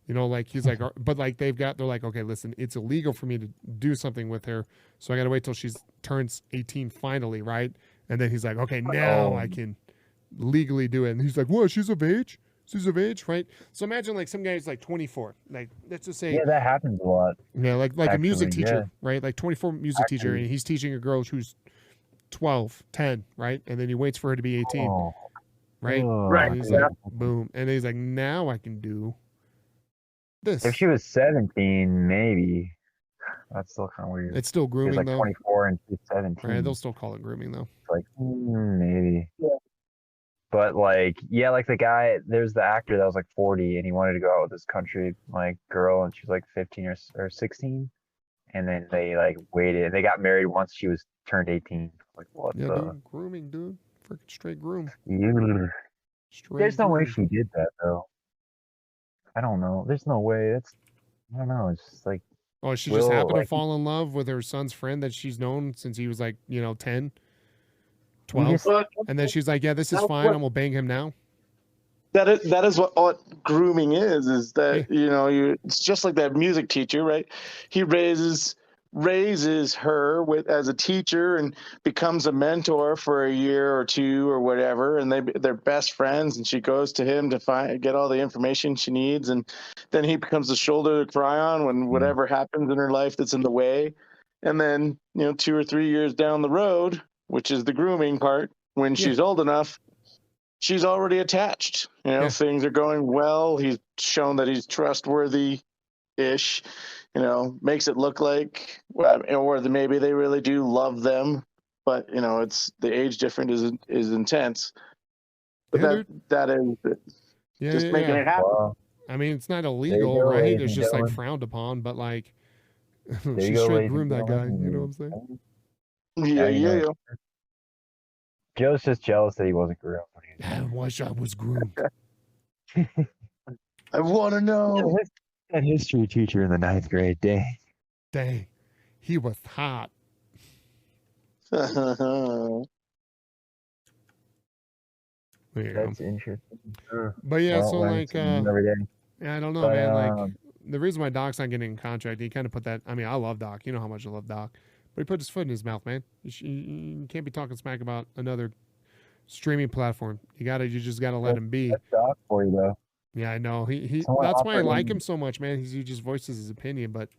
like he's like but like they're like, okay, listen, it's illegal for me to do something with her. So I gotta wait till she's turns 18 finally, right? And then he's like, okay, now Oh, I can legally do it. And he's like, what, she's of age? She's of age, right? So imagine like some guy's like 24. Like let's just say yeah, that happens a lot. like a music Actually, yeah. teacher, right? Like 24 music teacher, Actually, and he's teaching a girl who's 12, 10, right? And then he waits for her to be 18, oh, right? Right. And he's dude. like, boom. And he's like, now I can do this. If she was 17, maybe. That's still kind of weird. It's still She was grooming like though, 24 and she's 17. right? They'll still call it grooming though. It's like, maybe. But like, yeah, like the guy, there's the actor that was like 40 and he wanted to go out with this country like girl and she's like 15 or 16. And then they like waited. They got married once she was turned 18. Like, what Yeah, the? dude, grooming, dude. Freaking straight groom. Ew. Straight There's no way groom. she did that though. I don't know. There's no way. I don't know. It's just like, Oh, she just happened to like, fall in love with her son's friend that she's known since he was like, 10, you 12. just, Well, And then she's like, yeah, this is That's fine. what- I'm going to bang him now. that is what grooming is that Yeah. it's just like that music teacher, right? He raises her with as a teacher and becomes a mentor for a year or two or whatever, and they're best friends, and she goes to him to get all the information she needs, and then he becomes the shoulder to cry on when whatever happens in her life that's in the way. And then 2 or 3 years down the road, which is the grooming part, when Yeah. she's old enough, she's already attached. Yeah. Things are going well. He's shown that he's trustworthy-ish. Makes it look like, or maybe they really do love them, but it's the age difference is intense. But Yeah, that is Yeah, just yeah, making yeah. it happen. wow. I mean, it's not you illegal, go, right? ladies It's and just like gentlemen. frowned upon, but like There she you go, straight ladies and groomed that guy. gentlemen. You know what I'm saying? Yeah, you know. yeah. Joe's just jealous that he wasn't groomed. I wish I was groomed. I want to know. That history teacher in the 9th grade, dang. Dang, he was hot. There you go. That's interesting. But yeah, Well, so learn like, something new every day. yeah, I don't know, But, man. Like, the reason why Doc's not getting in contract, he kind of put that. I mean, I love Doc. You know how much I love Doc, but he put his foot in his mouth, man. You can't be talking smack about another streaming platform. You just gotta let him be. That's Doc for you, though. Yeah, I know. He Someone that's why I offered like him- him so much, man. He just voices his opinion, but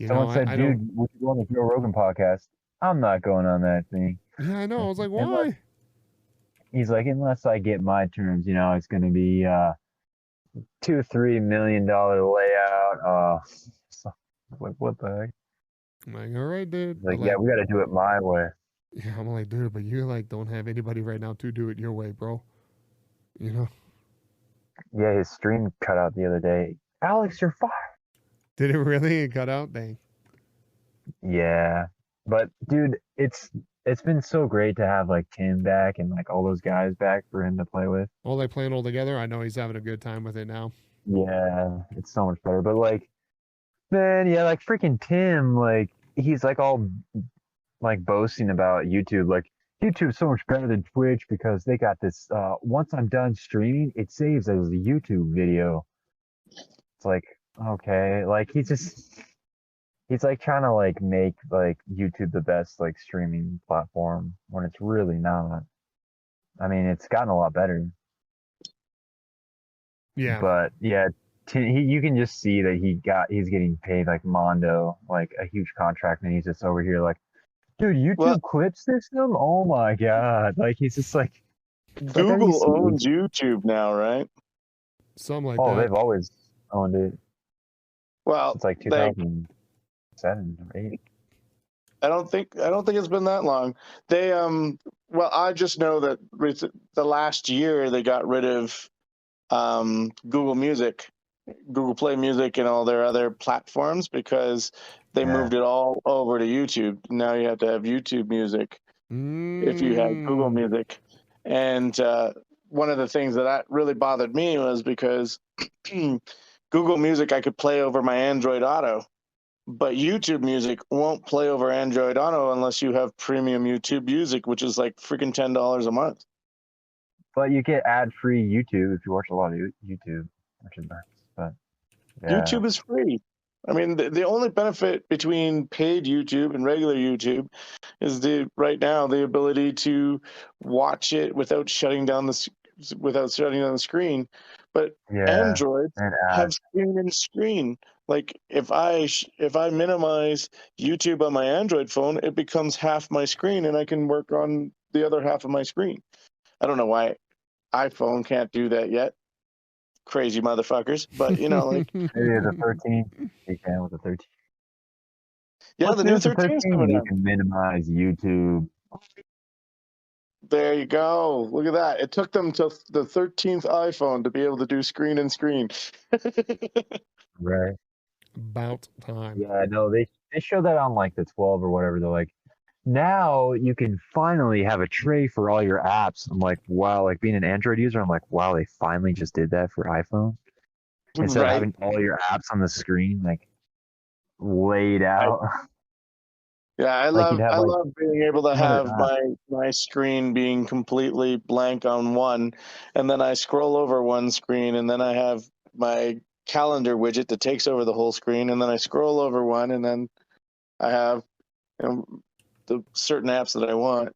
Someone said, I dude, don't. would you go on the Joe Rogan podcast? I'm not going on that thing. Yeah, I know. I was like, Unless- why? He's like, unless I get my terms, it's going to be $2-3 million layout. So, like, what the heck? I'm like, all right, dude. He's like, But, yeah, we got to do it my way. yeah, I'm like, dude, but you like don't have anybody right now to do it your way, bro. You know? Yeah, his stream cut out the other day. Alex, you're fired. Did it really cut out? Dang. Yeah, but dude, it's been so great to have like Tim back and like all those guys back for him to play with. All they playing all together. I know he's having a good time with it now. Yeah, it's so much better. But like, man, yeah, like freaking Tim, like he's like all like boasting about YouTube, like YouTube's so much better than Twitch because they got this. Once I'm done streaming, it saves as a YouTube video. It's like, okay, like he's like trying to like make like YouTube the best like streaming platform when it's really not. I mean, it's gotten a lot better, Yeah. but yeah, you can just see that he's getting paid like Mondo, like a huge contract, and he's just over here like, dude, YouTube Well- clip system? Oh my god! Like he's just like, Google owns YouTube now, right? Something like oh, that. they've always owned it. Well, It's like 2007 or 8. I don't think it's been that long. They well, I just know that the last year they got rid of Google Music, Google Play Music, and all their other platforms because they Yeah. moved it all over to YouTube. Now you have to have YouTube Music if you have Google Mm. Music. And one of the things that really bothered me was because Google Music I could play over my Android Auto, But YouTube Music won't play over Android Auto unless you have premium YouTube Music, which is like freaking $10 a month. But you get ad-free YouTube if you watch a lot of YouTube, which is nice. But yeah. YouTube is free. I mean, the only benefit between paid YouTube and regular YouTube is right now the ability to watch it without shutting down the screen. But Androids and have screen and screen. Like if I minimize YouTube on my Android phone, it becomes half my screen, and I can work on the other half of my screen. I don't know why iPhone can't do that yet. Crazy motherfuckers, but you know, like maybe the 13, you can with the 13. Yeah, What's the new new with the 13 is coming You out. can minimize YouTube. There you go. Look at that. It took them to the 13th iPhone to be able to do screen and screen. Right. About time. Yeah, no, they show that on like the 12 or whatever. They're like, now you can finally have a tray for all your apps. I'm like, wow, like being an Android user, I'm like, wow, they finally just did that for iPhone. Instead of Right. having all your apps on the screen, like laid out. Yeah, I Like love you'd have, like, love being able to another have my screen being completely blank on one, and then I scroll over one screen, and then I have my calendar widget that takes over the whole screen, and then I scroll over one, and then I have the certain apps that I want.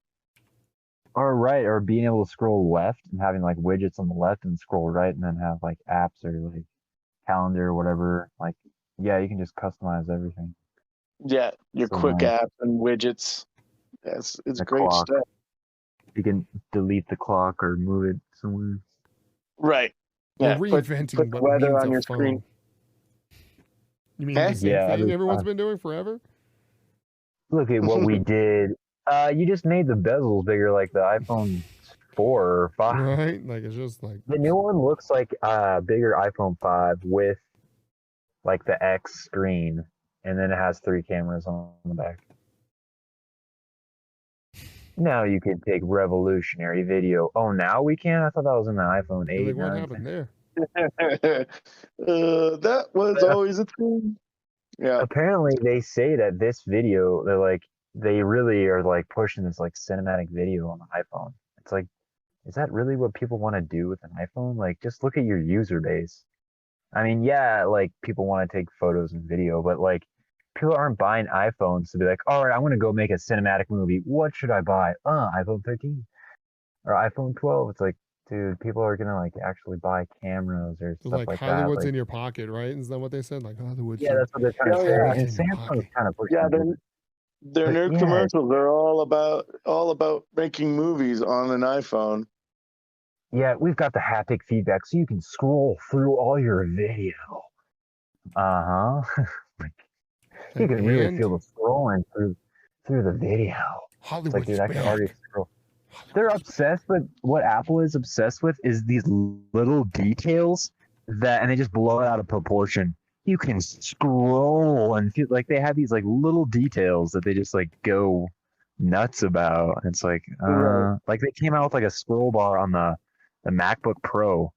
Or being able to scroll left and having like widgets on the left and scroll right and then have like apps or like calendar or whatever. Like, yeah, you can just customize everything. Yeah, your So quick nice. apps and widgets. Yes, it's The great clock. stuff. You can delete the clock or move it somewhere. Right. We're Yeah, reinventing put the what weather means on a your phone. screen. You mean Huh? the same Yeah, thing every everyone's time. been doing forever? Look at what we did. You just made the bezels bigger, like the iPhone 4 or 5. Right? Like it's just like The new one looks like a bigger iPhone 5 with like the X screen, and then it has 3 cameras on the back. Now you can take revolutionary video. Oh, now we can? I thought that was in the iPhone 8. like what 9, happened there? That was always a thing. Yeah. Apparently they say that this video, they're like, they really are like pushing this like cinematic video on the iPhone. It's like, is that really what people want to do with an iPhone? Like, just look at your user base. I mean, yeah, like people want to take photos and video, but like people aren't buying iPhones to be like, all right, I want to go make a cinematic movie. What should I buy? iPhone 13 or iPhone 12. It's like, dude, people are gonna like actually buy cameras or It's stuff like like that. Hollywood's Like, in your pocket, right? Isn't that what they said? Like Hollywood's yeah, that's what they're trying to say. yeah. And It's in your Samsung's pocket. kind of pushing Yeah, it. their But new yeah. commercials are all about making movies on an iPhone. Yeah, we've got the haptic feedback, so you can scroll through all your video. Like, you can really And feel the scrolling through the video. It's like, Hollywood's dude, I can back. already scroll. They're obsessed with what Apple is obsessed with is these little details and they just blow it out of proportion. You can scroll and feel like they have these like little details that they just like go nuts about. And it's like, Right. like they came out with like a scroll bar on the MacBook Pro.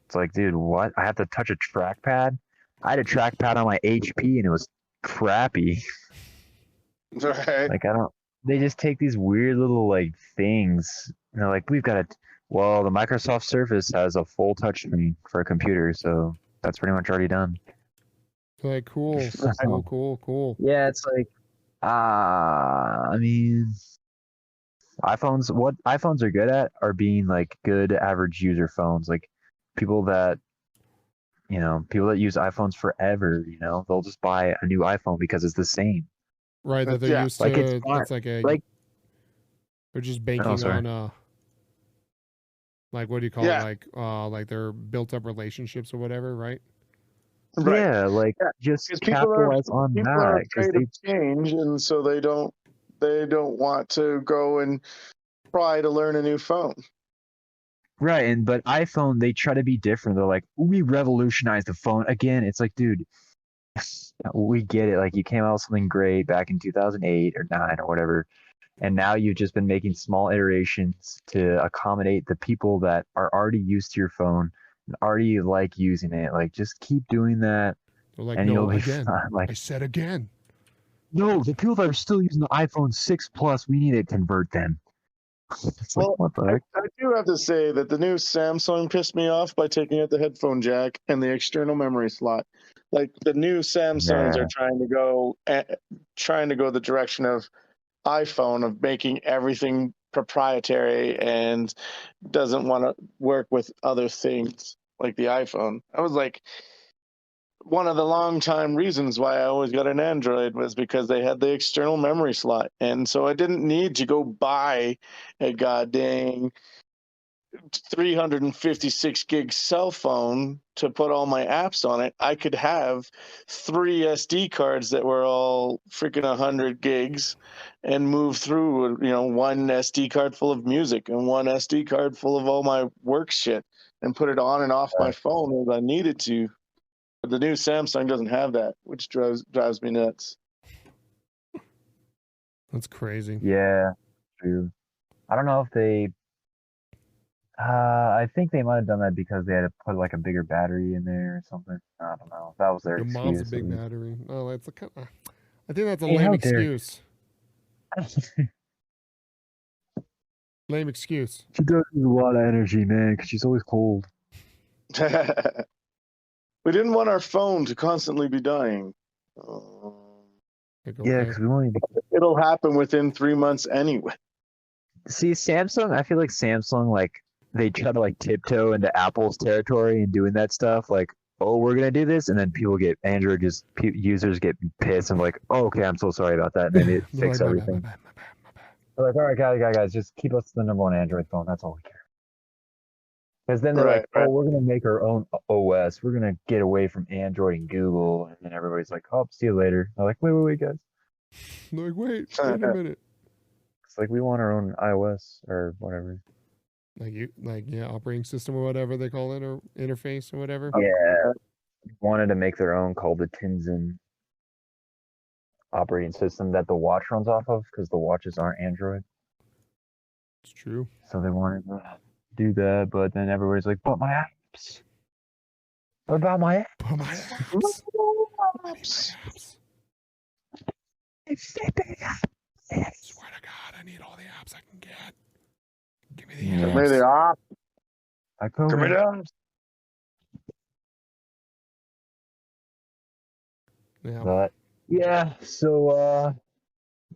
It's like, dude, what? I have to touch a trackpad. I had a trackpad on my HP and it was crappy. Right. Like, I don't. They just take these weird little like things. And they're like, we've got it. Well, the Microsoft Surface has a full touchscreen for a computer, so that's pretty much already done. Like cool, cool. Yeah, it's like, I mean, what iPhones are good at are being like good average user phones. Like people that use iPhones forever, they'll just buy a new iPhone because it's the same. Right, that they're Yeah. used Like, to. it's fine. It's like a Like, they're just banking sorry. on like what do you call Yeah. it? Like their built up relationships or whatever, right? Right. yeah, like just 'Cause people are capitalize on people are that because afraid of change, and so they don't want to go and try to learn a new phone. right. But iPhone, they try to be different. They're like, we revolutionized the phone again. It's like, dude, we get it. Like you came out with something great back in 2008 or 9 or whatever. And now you've just been making small iterations to accommodate the people that are already used to your phone and already like using it. Like just keep doing that. They're like, And no, you'll be again. fine. Like, I said again. no, the people that are still using the iPhone 6 Plus, we need to convert them. It's like, Well, what the I, heck? I do have to say that the new Samsung pissed me off by taking out the headphone jack and the external memory slot. Like the new Samsungs Yeah. are trying to go the direction of iPhone, of making everything proprietary and doesn't want to work with other things like the iPhone. I was like, one of the long time reasons why I always got an Android was because they had the external memory slot. And so I didn't need to go buy a goddamn 356 gig cell phone to put all my apps on it. I could have 3 SD cards that were all freaking 100 gigs and move through, one SD card full of music and one SD card full of all my work shit and put it on and off my phone as I needed to. But the new Samsung doesn't have that, which drives me nuts. That's crazy. Yeah, true. I don't know if they. I think they might have done that because they had to put like a bigger battery in there or something. I don't know. That was their Your mom's a excuse. big battery. Oh, that's I think that's a Hey, lame how dare you. excuse. Lame excuse. She does use a lot of energy, man, because she's always cold. We didn't want our phone to constantly be dying. Like, Yeah, okay. because we won't even. It'll happen within 3 months anyway. See, Samsung, I feel like Samsung, like, they try to, like, tiptoe into Apple's territory and doing that stuff. Like, oh, we're going to do this. And then Android users get pissed and like, oh, okay, I'm so sorry about that. And then it They're fix like, everything. my bad. They're like, all right, guys, just keep us the #1 Android phone. That's all we care. Because then they're Right, like, oh, we're going to make our own OS. We're going to get away from Android and Google. And then everybody's like, oh, see you later. They're like, wait, guys. They're like, wait a minute. It's like we want our own iOS or whatever. Operating system or whatever they call it, or interface or whatever. Yeah. Wanted to make their own called the Tizen operating system that the watch runs off of because the watches aren't Android. It's true. So they wanted to do that, but then everybody's like, but my apps. What about my apps? But my apps. I swear to God, I need all the apps I can get. Give me the apps. Yeah. Come here, off. I Come could. here. Yeah. But yeah, so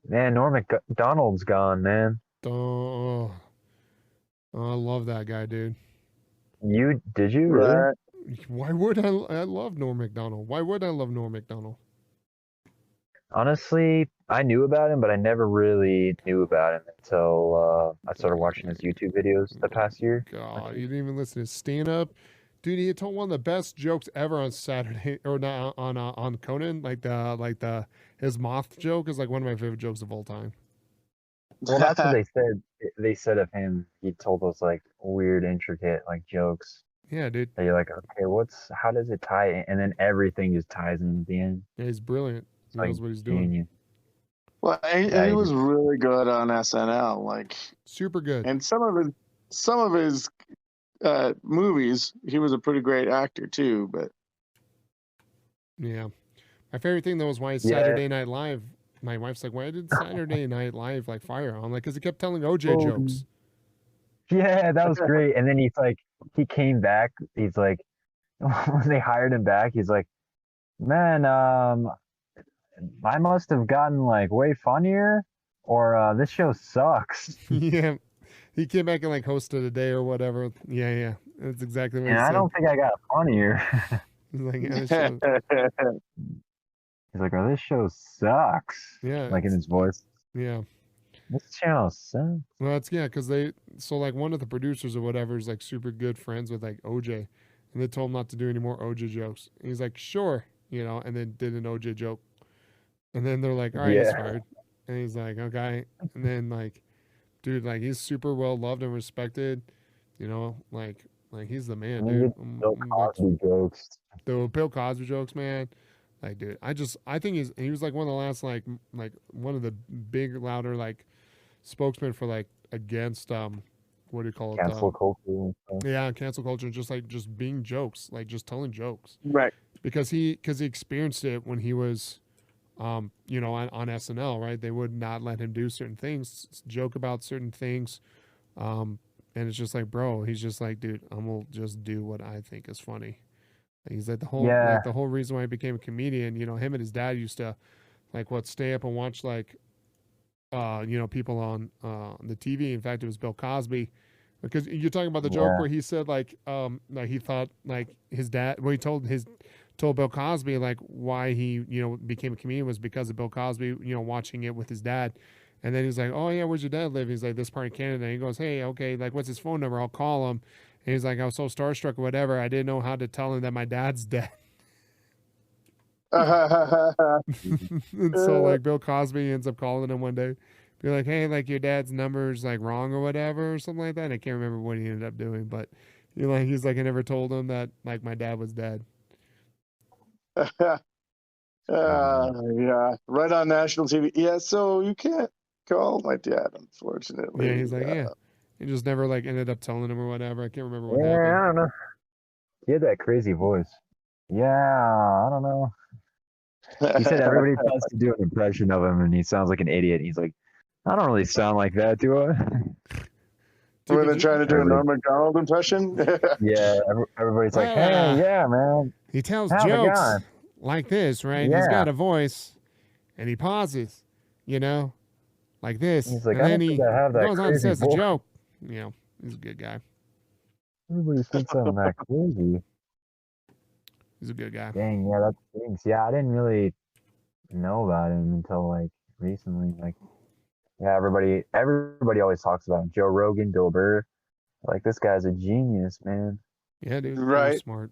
man, Norm McDonald's gone, man. Oh, I love that guy, dude. Did you really? Right. Why would I love Norm Macdonald? Why would I love Norm Macdonald? Honestly, I knew about him, but I never really knew about him until I started watching his YouTube videos the past year. God, you didn't even listen to his stand-up. Dude, he told one of the best jokes ever on Saturday, or not on Conan. His moth joke is like one of my favorite jokes of all time. Well, that's what they said. They said of him. He told those like weird, intricate like jokes. Yeah, dude. That you're like, okay, how does it tie in? And then everything just ties in at the end. Yeah, he's brilliant. He Like, knows what he's doing. genius. Well, he was really good on SNL, like Super good. and some of his movies, he was a pretty great actor too. But Yeah. My favorite thing though was why Yeah. Saturday Night Live. My wife's like, why did Saturday Night Live like fire? I'm like, because he kept telling OJ jokes. Yeah, that was great. And then he came back. He's like, when they hired him back, he's like, man, I must have gotten like way funnier, or this show sucks. Yeah. He came back and like hosted a day or whatever. Yeah. That's exactly what he And said. I don't think I got funnier. He's like, yeah, this show- He's like, oh, this show sucks. yeah. Like in his voice. Yeah. This channel sucks. Well, because like one of the producers or whatever is like super good friends with like OJ, and they told him not to do any more OJ jokes. And he's like, sure, and then did an OJ joke, and then they're like, all right, he's Yeah. fired, and he's like, okay, and then like, dude, like he's super well loved and respected, like he's the man, dude. Bill Cosby jokes. The Bill Cosby jokes, man. Like, dude, I think he was like one of the last like one of the big louder like spokesman for like against what do you call it? Cancel culture and stuff. Yeah, cancel culture, just being jokes, like just telling jokes. right. Because he experienced it when he was you know, on SNL, right? They would not let him do certain things, joke about certain things. And it's just like, bro, he's just like, dude, I'm gonna just do what I think is funny. And he's like Yeah. the whole reason why he became a comedian, you know, him and his dad used to stay up and watch you know, people on the TV. In fact, it was Bill Cosby, because you're talking about the joke Yeah. where he said like he thought like his dad, well, he told Bill Cosby like why he, you know, became a comedian was because of Bill Cosby, you know, watching it with his dad. And then he's like, oh yeah, where's your dad live? He's like, this part of Canada. And he goes, hey, okay, like what's his phone number? I'll call him. And he's like, I was so starstruck or whatever, I didn't know how to tell him that my dad's dead. And so like Bill Cosby ends up calling him one day, be like, hey, like your dad's number's like wrong or whatever or something like that. I can't remember what he ended up doing, but you know, he's like, I never told him that like my dad was dead. Yeah, right on national TV. Yeah, so you can't call my dad, unfortunately. Yeah, he's like, yeah. He just never like ended up telling him or whatever. I can't remember what Yeah, happened. I don't know. He had that crazy voice. Yeah, I don't know. He said everybody tries to do an impression of him, and he sounds like an idiot. He's like, I don't really sound like that, do I? Dude, when but they're trying to do a Norm Macdonald impression. Yeah, everybody's like, hey, yeah, man. he tells How's it jokes going? like this, right? He's Yeah. got a voice, and he pauses, you know, like this, He's like, and I then don't he think I have that goes on and crazy says the voice. joke. You know, he's a good guy. Everybody thinks I'm that crazy. He's a good guy. Dang, yeah, that stinks. Yeah, I didn't really know about him until like recently. Like, yeah, everybody always talks about him. Joe Rogan, Bill Burr. Like, this guy's a genius, man. Yeah, dude. Right. Always smart.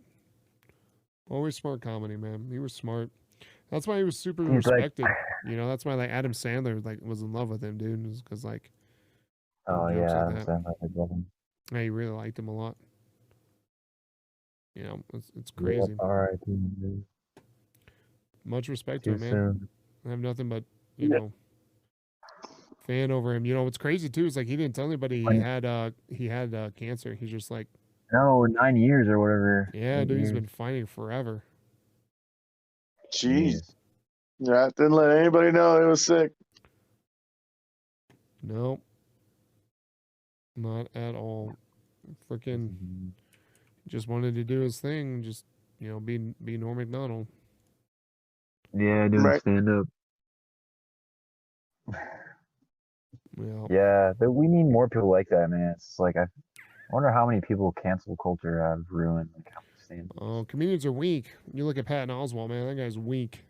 Always smart comedy, man. He was smart. That's why he was super He's like, respected. You know, that's why like Adam Sandler like was in love with him, dude. Because like, oh jokes yeah, like that. Adam Sandler, I love him. Yeah, he really liked him a lot. You know, it's Yep, crazy. R.I.P. dude. Much respect to Too him, man. soon. I have nothing but you know fan over him. You know what's crazy too is like he didn't tell anybody he had cancer. He's just like, No, 9 years or whatever. yeah, 8 dude, he's years. been fighting forever. Jeez. Yeah, didn't let anybody know he was sick. Nope. Not at all. Freaking Mhm. just wanted to do his thing, just you know, be Norm Macdonald. Yeah, doing Right. stand up. Yeah. Yeah, we need more people like that, man. It's like I wonder how many people cancel culture have ruined. Like, how many stand-ups. Oh, comedians are weak. You look at Patton Oswalt, man, that guy's weak.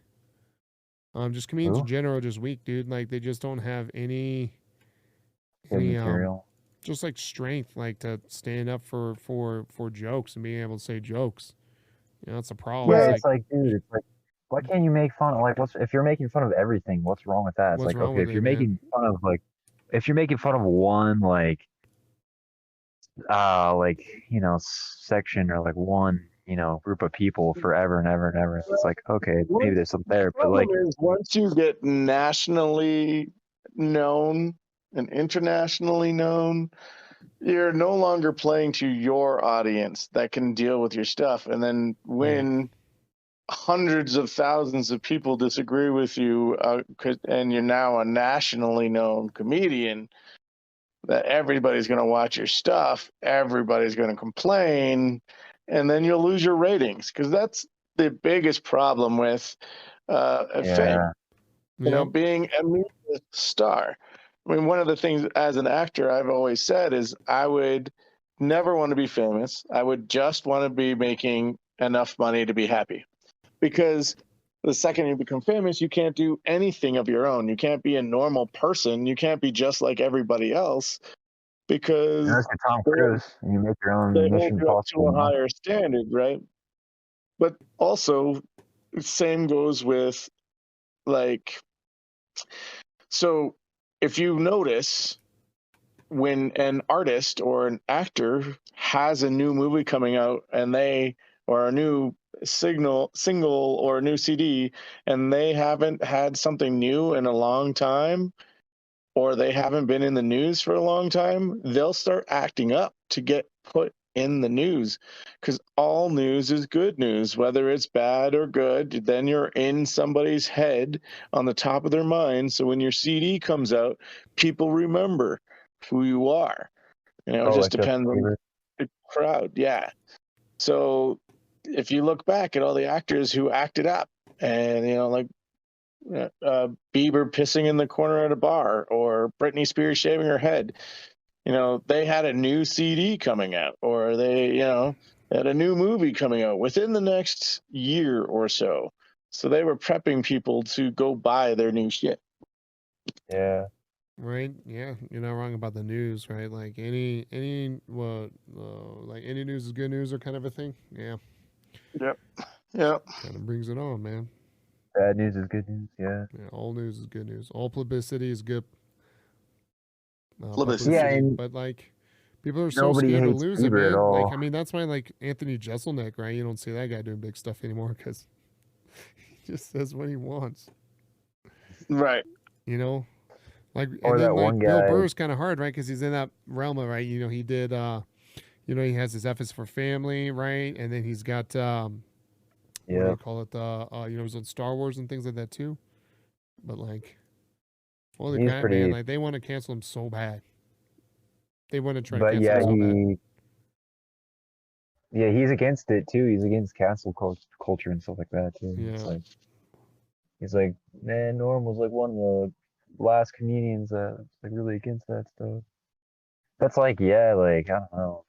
Just comedians in Who? general are just weak, dude. Like they just don't have any Good material. just like strength, like to stand up for jokes and being able to say jokes. You know, that's a problem. Yeah, It's it's like, dude, it's like, why can't you make fun of like if you're making fun of everything, what's wrong with that? It's What's like, wrong okay, with if you're it, man? making fun of like, if you're making fun of one like you know, section or like one, you know, group of people forever and ever and ever, it's like, okay, maybe there's something there, but like, Problem is, once you get nationally known and internationally known, you're no longer playing to your audience that can deal with your stuff. And then when hundreds of thousands of people disagree with you, and you're now a nationally known comedian, that everybody's going to watch your stuff, everybody's going to complain, and then you'll lose your ratings, because that's the biggest problem with fame. yeah, You know, being a media star. I mean, one of the things as an actor I've always said is I would never want to be famous. I would just want to be making enough money to be happy. Because the second you become famous, you can't do anything of your own. You can't be a normal person. You can't be just like everybody else, because unless you're Tom Cruise and you make your own they hold Mission you up to Impossible. a higher standard, right? But also, same goes with like, so if you notice when an artist or an actor has a new movie coming out and or a new single or a new CD, and they haven't had something new in a long time, or they haven't been in the news for a long time, they'll start acting up to get put in the news, because all news is good news, whether it's bad or good. Then you're in somebody's head on the top of their mind. So when your CD comes out, people remember who you are. It Oh, just like Justin depends on Bieber. the crowd. Yeah. So if you look back at all the actors who acted up, and like Bieber pissing in the corner at a bar, or Britney Spears shaving her head, they had a new CD coming out, or they had a new movie coming out within the next year or so. So they were prepping people to go buy their new shit. Yeah. Right? Yeah, you're not wrong about the news, right? Like like any news is good news or kind of a thing. Yeah, Yep. Yep. kind of brings it on, man. Bad news is good news. Yeah. Yeah, all news is good news. All publicity is good Publicity. Yeah, publicity. and But like, people are so nobody scared to hates lose it, Bieber at man. Like, all. I mean, that's why like Anthony Jeselnik, right? You don't see that guy doing big stuff anymore because he just says what he wants. Right. Like, Or and then that like one Bill guy. Burr is kind of hard, right? Because he's in that realm of, right. He did. He has his F is for Family, right? And then he's got what do Yeah. you call it? He's on Star Wars and things like that too. But like, holy He's crap, man! pretty. Like they want to cancel him so bad. They want to try to But cancel yeah, him so bad. he's against it too. He's against culture and stuff like that too. It's Yeah, like he's like, man, Norm was like one of the last comedians that's like really against that stuff. That's like, yeah, like I don't know.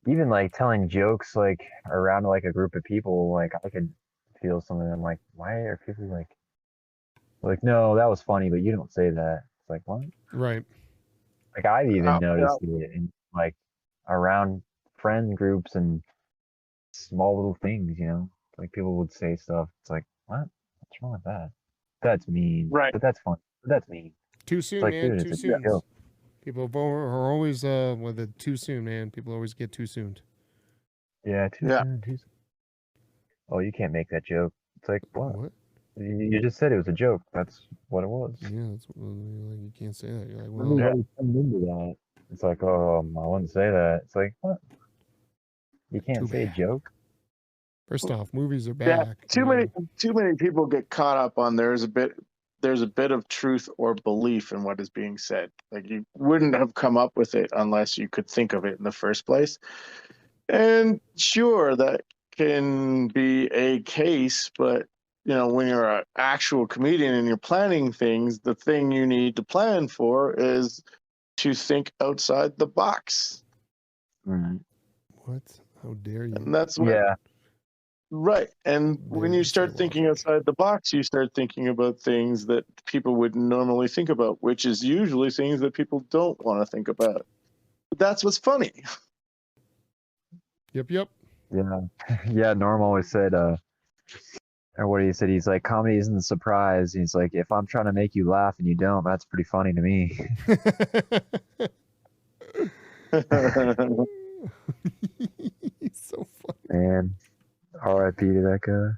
Even like telling jokes like around like a group of people, like I could feel some of them like, why are people like, no, that was funny, but you don't say that. It's like, what? right. Like I've even Yeah. noticed it in like around friend groups and small little things, like people would say stuff. It's like, what? What's wrong with that? That's mean, Right. but that's fun. But that's mean. Too It's soon, like, man. dude, Too it's a soon. joke. People are always with it too soon, man. People always get too soon. Yeah, too Yeah. soon, too soon. Oh, you can't make that joke. It's like, what? What? You just said it was a joke. That's what it was. Yeah, that's like you can't say that. You're like, well, Everybody turned into that. It's like, oh, I wouldn't say that. It's like, what? You too can't say a bad. joke? First off, movies are Yeah. back. Too many people get caught up on there's a bit of truth or belief in what is being said. Like you wouldn't have come up with it unless you could think of it in the first place. And sure, that can be a case, but when you're an actual comedian and you're planning things, the thing you need to plan for is to think outside the box. Right. What? How dare you? And that's what Yeah. right. And when you start thinking outside the box, you start thinking about things that people would normally think about, which is usually things that people don't want to think about. But that's what's funny. Yep. Yeah. Yeah, Norm always said, or what he said, he's like, comedy isn't a surprise. He's like, if I'm trying to make you laugh and you don't, that's pretty funny to me. He's so funny. Man, R.I.P. to that guy.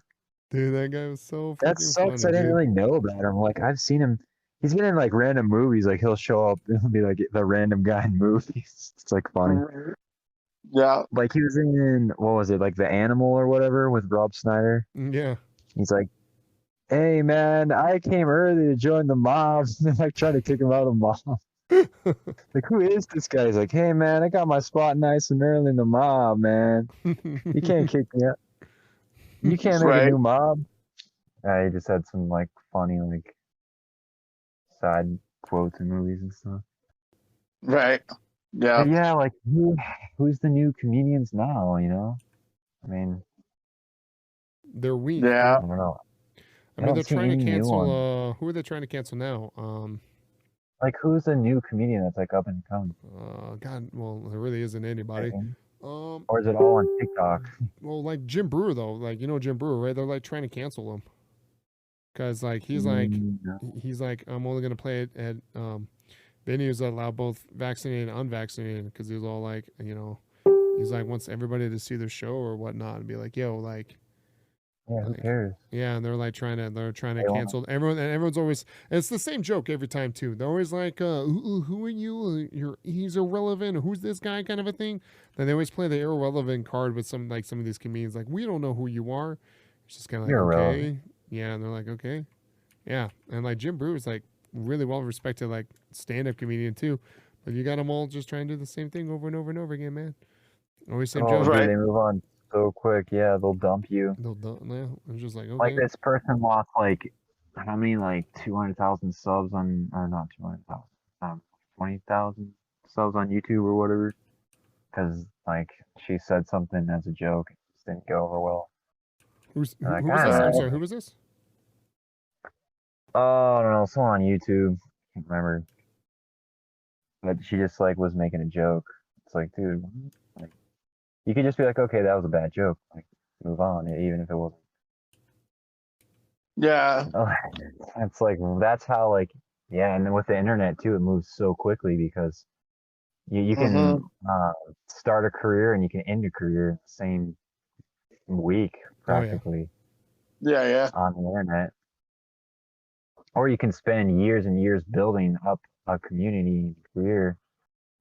Dude, that guy was so That fucking sucks. funny, I didn't dude. really know about him. Like, I've seen him. He's been in like random movies. Like, he'll show up and he'll be like the random guy in movies. It's like funny. Yeah. Like, he was in, what was it, like The Animal or whatever with Rob Snyder. Yeah. He's like, hey, man, I came early to join the mob. And like, trying to kick him out of the mob. Like, who is this guy? He's like, hey, man, I got my spot nice and early in the mob, man. You can't kick me out. You can't make a new mob. He just had some like funny like side quotes in movies and stuff. Right. Yeah. But yeah, like who's the new comedians now? I mean, They're weak. Yeah. I don't know. I mean, they're see trying to any new cancel. Who are they trying to cancel now? Like, who's the new comedian that's like up and coming? God, well, there really isn't anybody. Or is it all on TikTok? Well, like Jim Brewer though, like Jim Brewer, right? They're like trying to cancel him because like he's like I'm only gonna play it at venues that allow both vaccinated and unvaccinated because he was all like he's like wants everybody to see their show or whatnot and be like, yo, like Yeah, who Like, cares? yeah, and they're trying to They wanna- cancel everyone, and everyone's always, and it's the same joke every time too. They're always like, who are you? He's irrelevant. Who's this guy? Kind of a thing. Then they always play the irrelevant card with some of these comedians. Like, we don't know who you are. It's just kind of like, You're okay, irrelevant. yeah, and they're like, okay, yeah, and like Jim Brewer's like really well respected like stand up comedian too, but you got them all just trying to do the same thing over and over and over again, man. Always same Oh, joke. dude, Right. they move on so quick. Yeah, they'll dump you. Yeah, I'm just like, Like okay, this person lost like how many, like 200,000 subs on, or not 200,000, 20,000 subs on YouTube or whatever, because like she said something as a joke, it just didn't go over well. who Like, was I this? don't I'm know. sorry, who was this? Oh, I don't know, someone on YouTube, can't remember, but she just like was making a joke. It's like, dude, like you could just be like, okay, that was a bad joke, like move on, even if it wasn't. Yeah. Oh, it's like that's how, like, yeah, and then with the internet too, it moves so quickly because you can start a career and you can end a career in the same week Oh yeah. practically Yeah. on the internet, or you can spend years and years building up a community career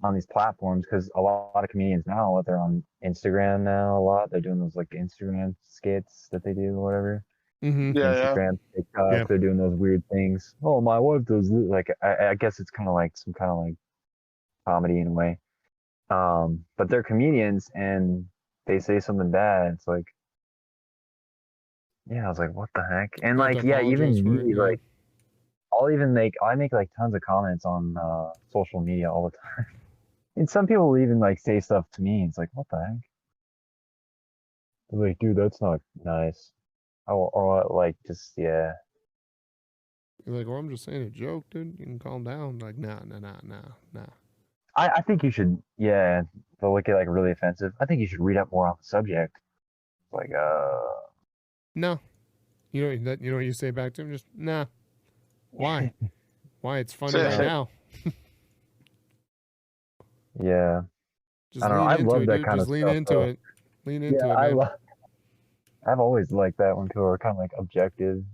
on these platforms, because a lot of comedians now, they're on Instagram now a lot. They're doing those like Instagram skits that they do or whatever. Mm-hmm. Yeah. Instagram, TikTok, Yeah. they're doing those weird things. Oh, my wife does this. Like, I guess it's kind of like some kind of like comedy in a way. But they're comedians and they say something bad. It's like, yeah, I was like, what the heck? And You have to like, yeah, apologize even for it. me, Yeah. like, I make like tons of comments on social media all the time. And some people will even like say stuff to me. It's like, what the heck? They're like, dude, that's not nice. Or like, just, yeah. You're like, well, I'm just saying a joke, dude. You can calm down. Like, nah. I think you should, yeah, they'll look at like really offensive. I think you should read up more on the subject. Like, No. You know what you say back to him? Just nah. Why? Why? It's funny right now. yeah, Just I don't know. lean I into love it, that dude. kind Just of lean stuff. into it. Lean into Yeah, it, man. I've always liked that when people are kind of like objected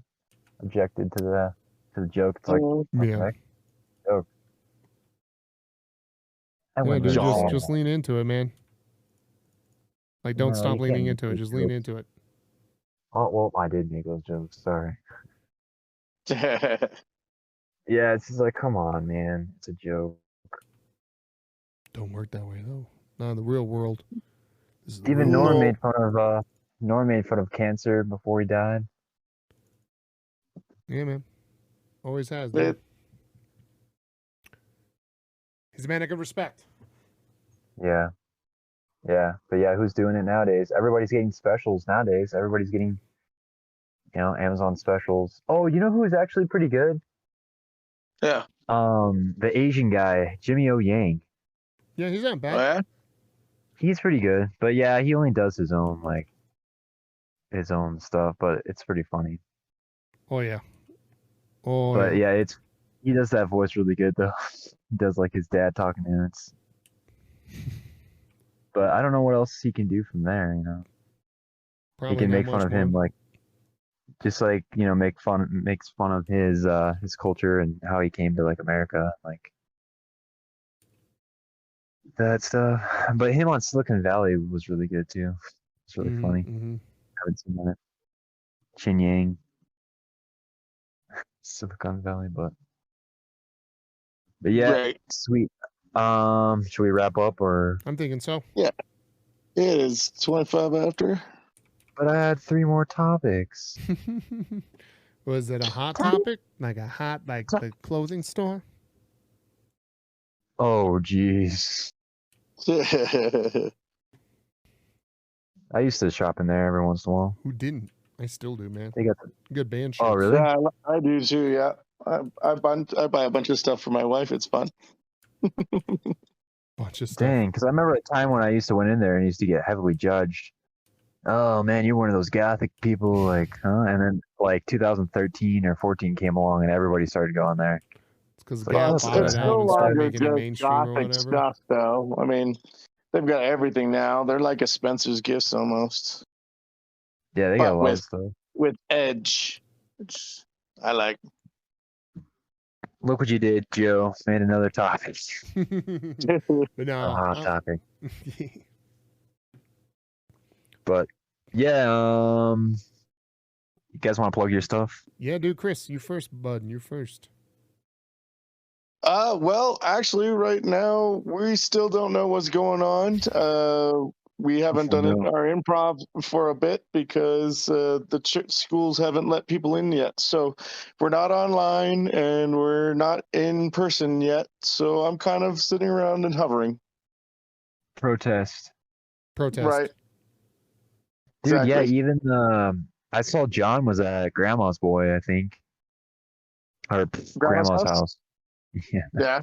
to the joke. It's like, what the Yeah. heck? Joke. I Yeah, wouldn't dude. really say Just lean into it, man. Like, don't no, stop you leaning can't into it. make Just lean jokes. into it. Oh, well, I did make those jokes. Sorry. Yeah. Yeah, it's just like, come on, man. It's a joke. Don't work that way though. Not in the real world. This is the Even real Norm world. made fun of cancer before he died. Yeah, man. Always has, dude. He's a man I can respect. Yeah. Yeah. But yeah, who's doing it nowadays? Everybody's getting specials nowadays. Everybody's getting, Amazon specials. Oh, you know who is actually pretty good? Yeah. The Asian guy, Jimmy O Yang. Yeah, he's not Oh, bad. yeah? He's pretty good. But yeah, he only does his own stuff, but it's pretty funny. Oh yeah. Oh But yeah. yeah, he does that voice really good though. He does like his dad talking to him. But I don't know what else he can do from there, Probably he can not make fun much of him, more. like just like, makes fun of his culture and how he came to like America, like that stuff. But him on Silicon Valley was really good too. It's really funny. Mm-hmm. Haven't seen that. Chin Yang. Silicon Valley, but yeah, Right. sweet. Should we wrap up or? I'm thinking so. Yeah. It is 25 after. But I had 3 more topics. Was it a hot topic? Like the clothing store? Oh, jeez. I used to shop in there every once in a while. Who didn't? I still do, man. They got Good band shirts. Oh, really? Yeah, I do too. Yeah, I buy a bunch of stuff for my wife. It's fun. Bunch of stuff. Dang, because I remember a time when I used to went in there and used to get heavily judged. Oh man, you're one of those gothic people, like, huh? And then like 2013 or 14 came along and everybody started going there. It's because Like, Gap oh, It's bought it out no and started longer making it just mainstream or gothic whatever. stuff, though. I mean, they've got everything now. They're like a Spencer's Gifts almost. Yeah, they got a But lot of with stuff. with edge, which I like. Look what you did, Joe. Made another topic. But no, A hot topic. But yeah, you guys want to plug your stuff? yeah, dude, Kris, you first, bud. You first. Well, actually, right now we still don't know what's going on. We haven't done our improv for a bit because the schools haven't let people in yet. So we're not online and we're not in person yet. So I'm kind of sitting around and hovering. Protest. Right. Dude, Exactly. yeah, even I saw John was at Grandma's Boy, I think. Or Grandma's house. Yeah. Yeah.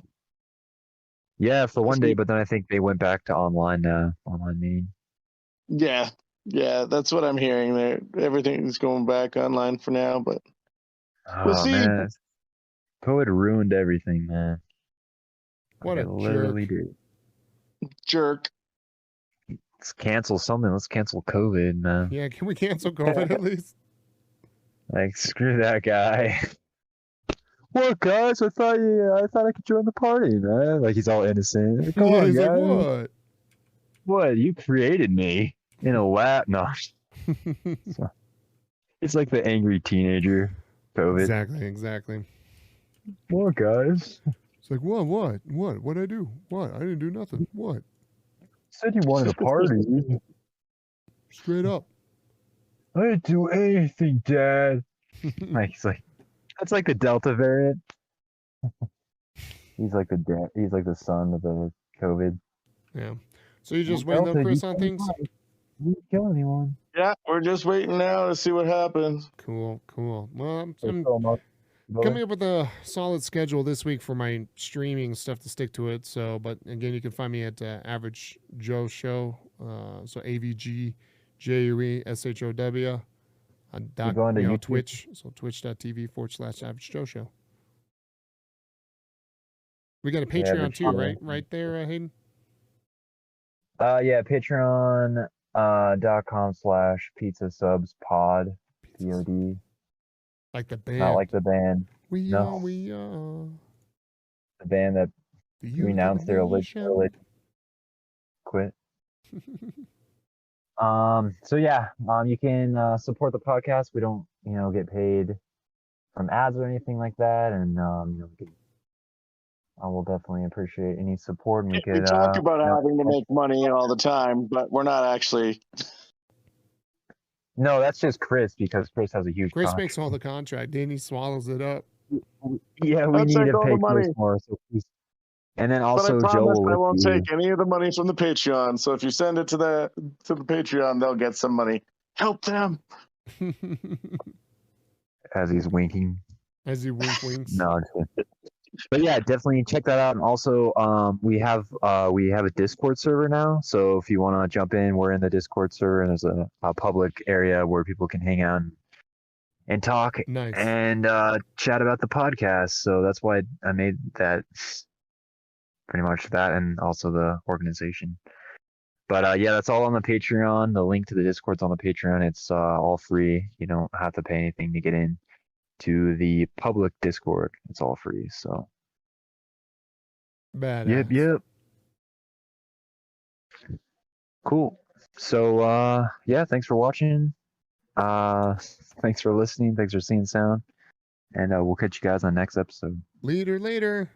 Yeah, for one day, but then I think they went back to online meeting. Yeah. Yeah, that's what I'm hearing there. Everything's going back online for now, but we'll see. Man. COVID ruined everything, man. What Like, a it literally did. Jerk. Let's cancel something. Let's cancel COVID, man. Yeah, can we cancel COVID at least? Like, screw that guy. What, guys? I thought I could join the party, man. Like, he's all innocent. Like, come Yeah, on, he's guys. like, what? What? You created me in a lab? No. It's like the angry teenager. COVID. Exactly. What, guys? It's like, what? What'd I do? What? I didn't do nothing. What? Said you wanted a party. Straight up. I didn't do anything, Dad. Like, he's like, that's like the Delta variant. He's like the dad. He's like the son of the COVID. Yeah. So you're just waiting on Kris on things? We didn't kill anyone. Yeah, we're just waiting now to see what happens. Cool. Well, So I'm fill 'em up. coming up with a solid schedule this week for my streaming stuff to stick to it. So, but again, you can find me at Average Joe Show. So AVGJUESHOW on going to YouTube? Twitch. So twitch.tv/Average Joe Show. We got a Patreon Average too, Joe. right there, Hayden. Yeah, Patreon .com/pizza subs pod. POD. Like the band. Not like the band. We No. are. The band that The youth renounced of their the religion. nation. Quit. So yeah, you can support the podcast. We don't, get paid from ads or anything like that, and I will definitely appreciate any support. And we We could talk about having to make money all the time, but we're not actually. No, that's just Kris because Kris has a huge. Kris contract. makes all the contract. Danny swallows it up. Yeah, we I'll need take to all pay the money. Kris more. So please. And then But I also Joe promise will I won't lift you take any of the money from the Patreon. So if you send it to the Patreon, they'll get some money. Help them. as he's winking. As he winks. No, I'm just kidding. But yeah, definitely check that out. And also, we have a Discord server now. So if you want to jump in, we're in the Discord server, and there's a public area where people can hang out and talk Nice. and chat about the podcast. So that's why I made that. Pretty much that, and also the organization. But yeah, that's all on the Patreon. The link to the Discord's on the Patreon. It's all free. You don't have to pay anything to get in to the public Discord. It's all free. So Badass. yep. Cool. So yeah, thanks for watching. Thanks for listening. Thanks for seeing sound. And we'll catch you guys on the next episode. Later.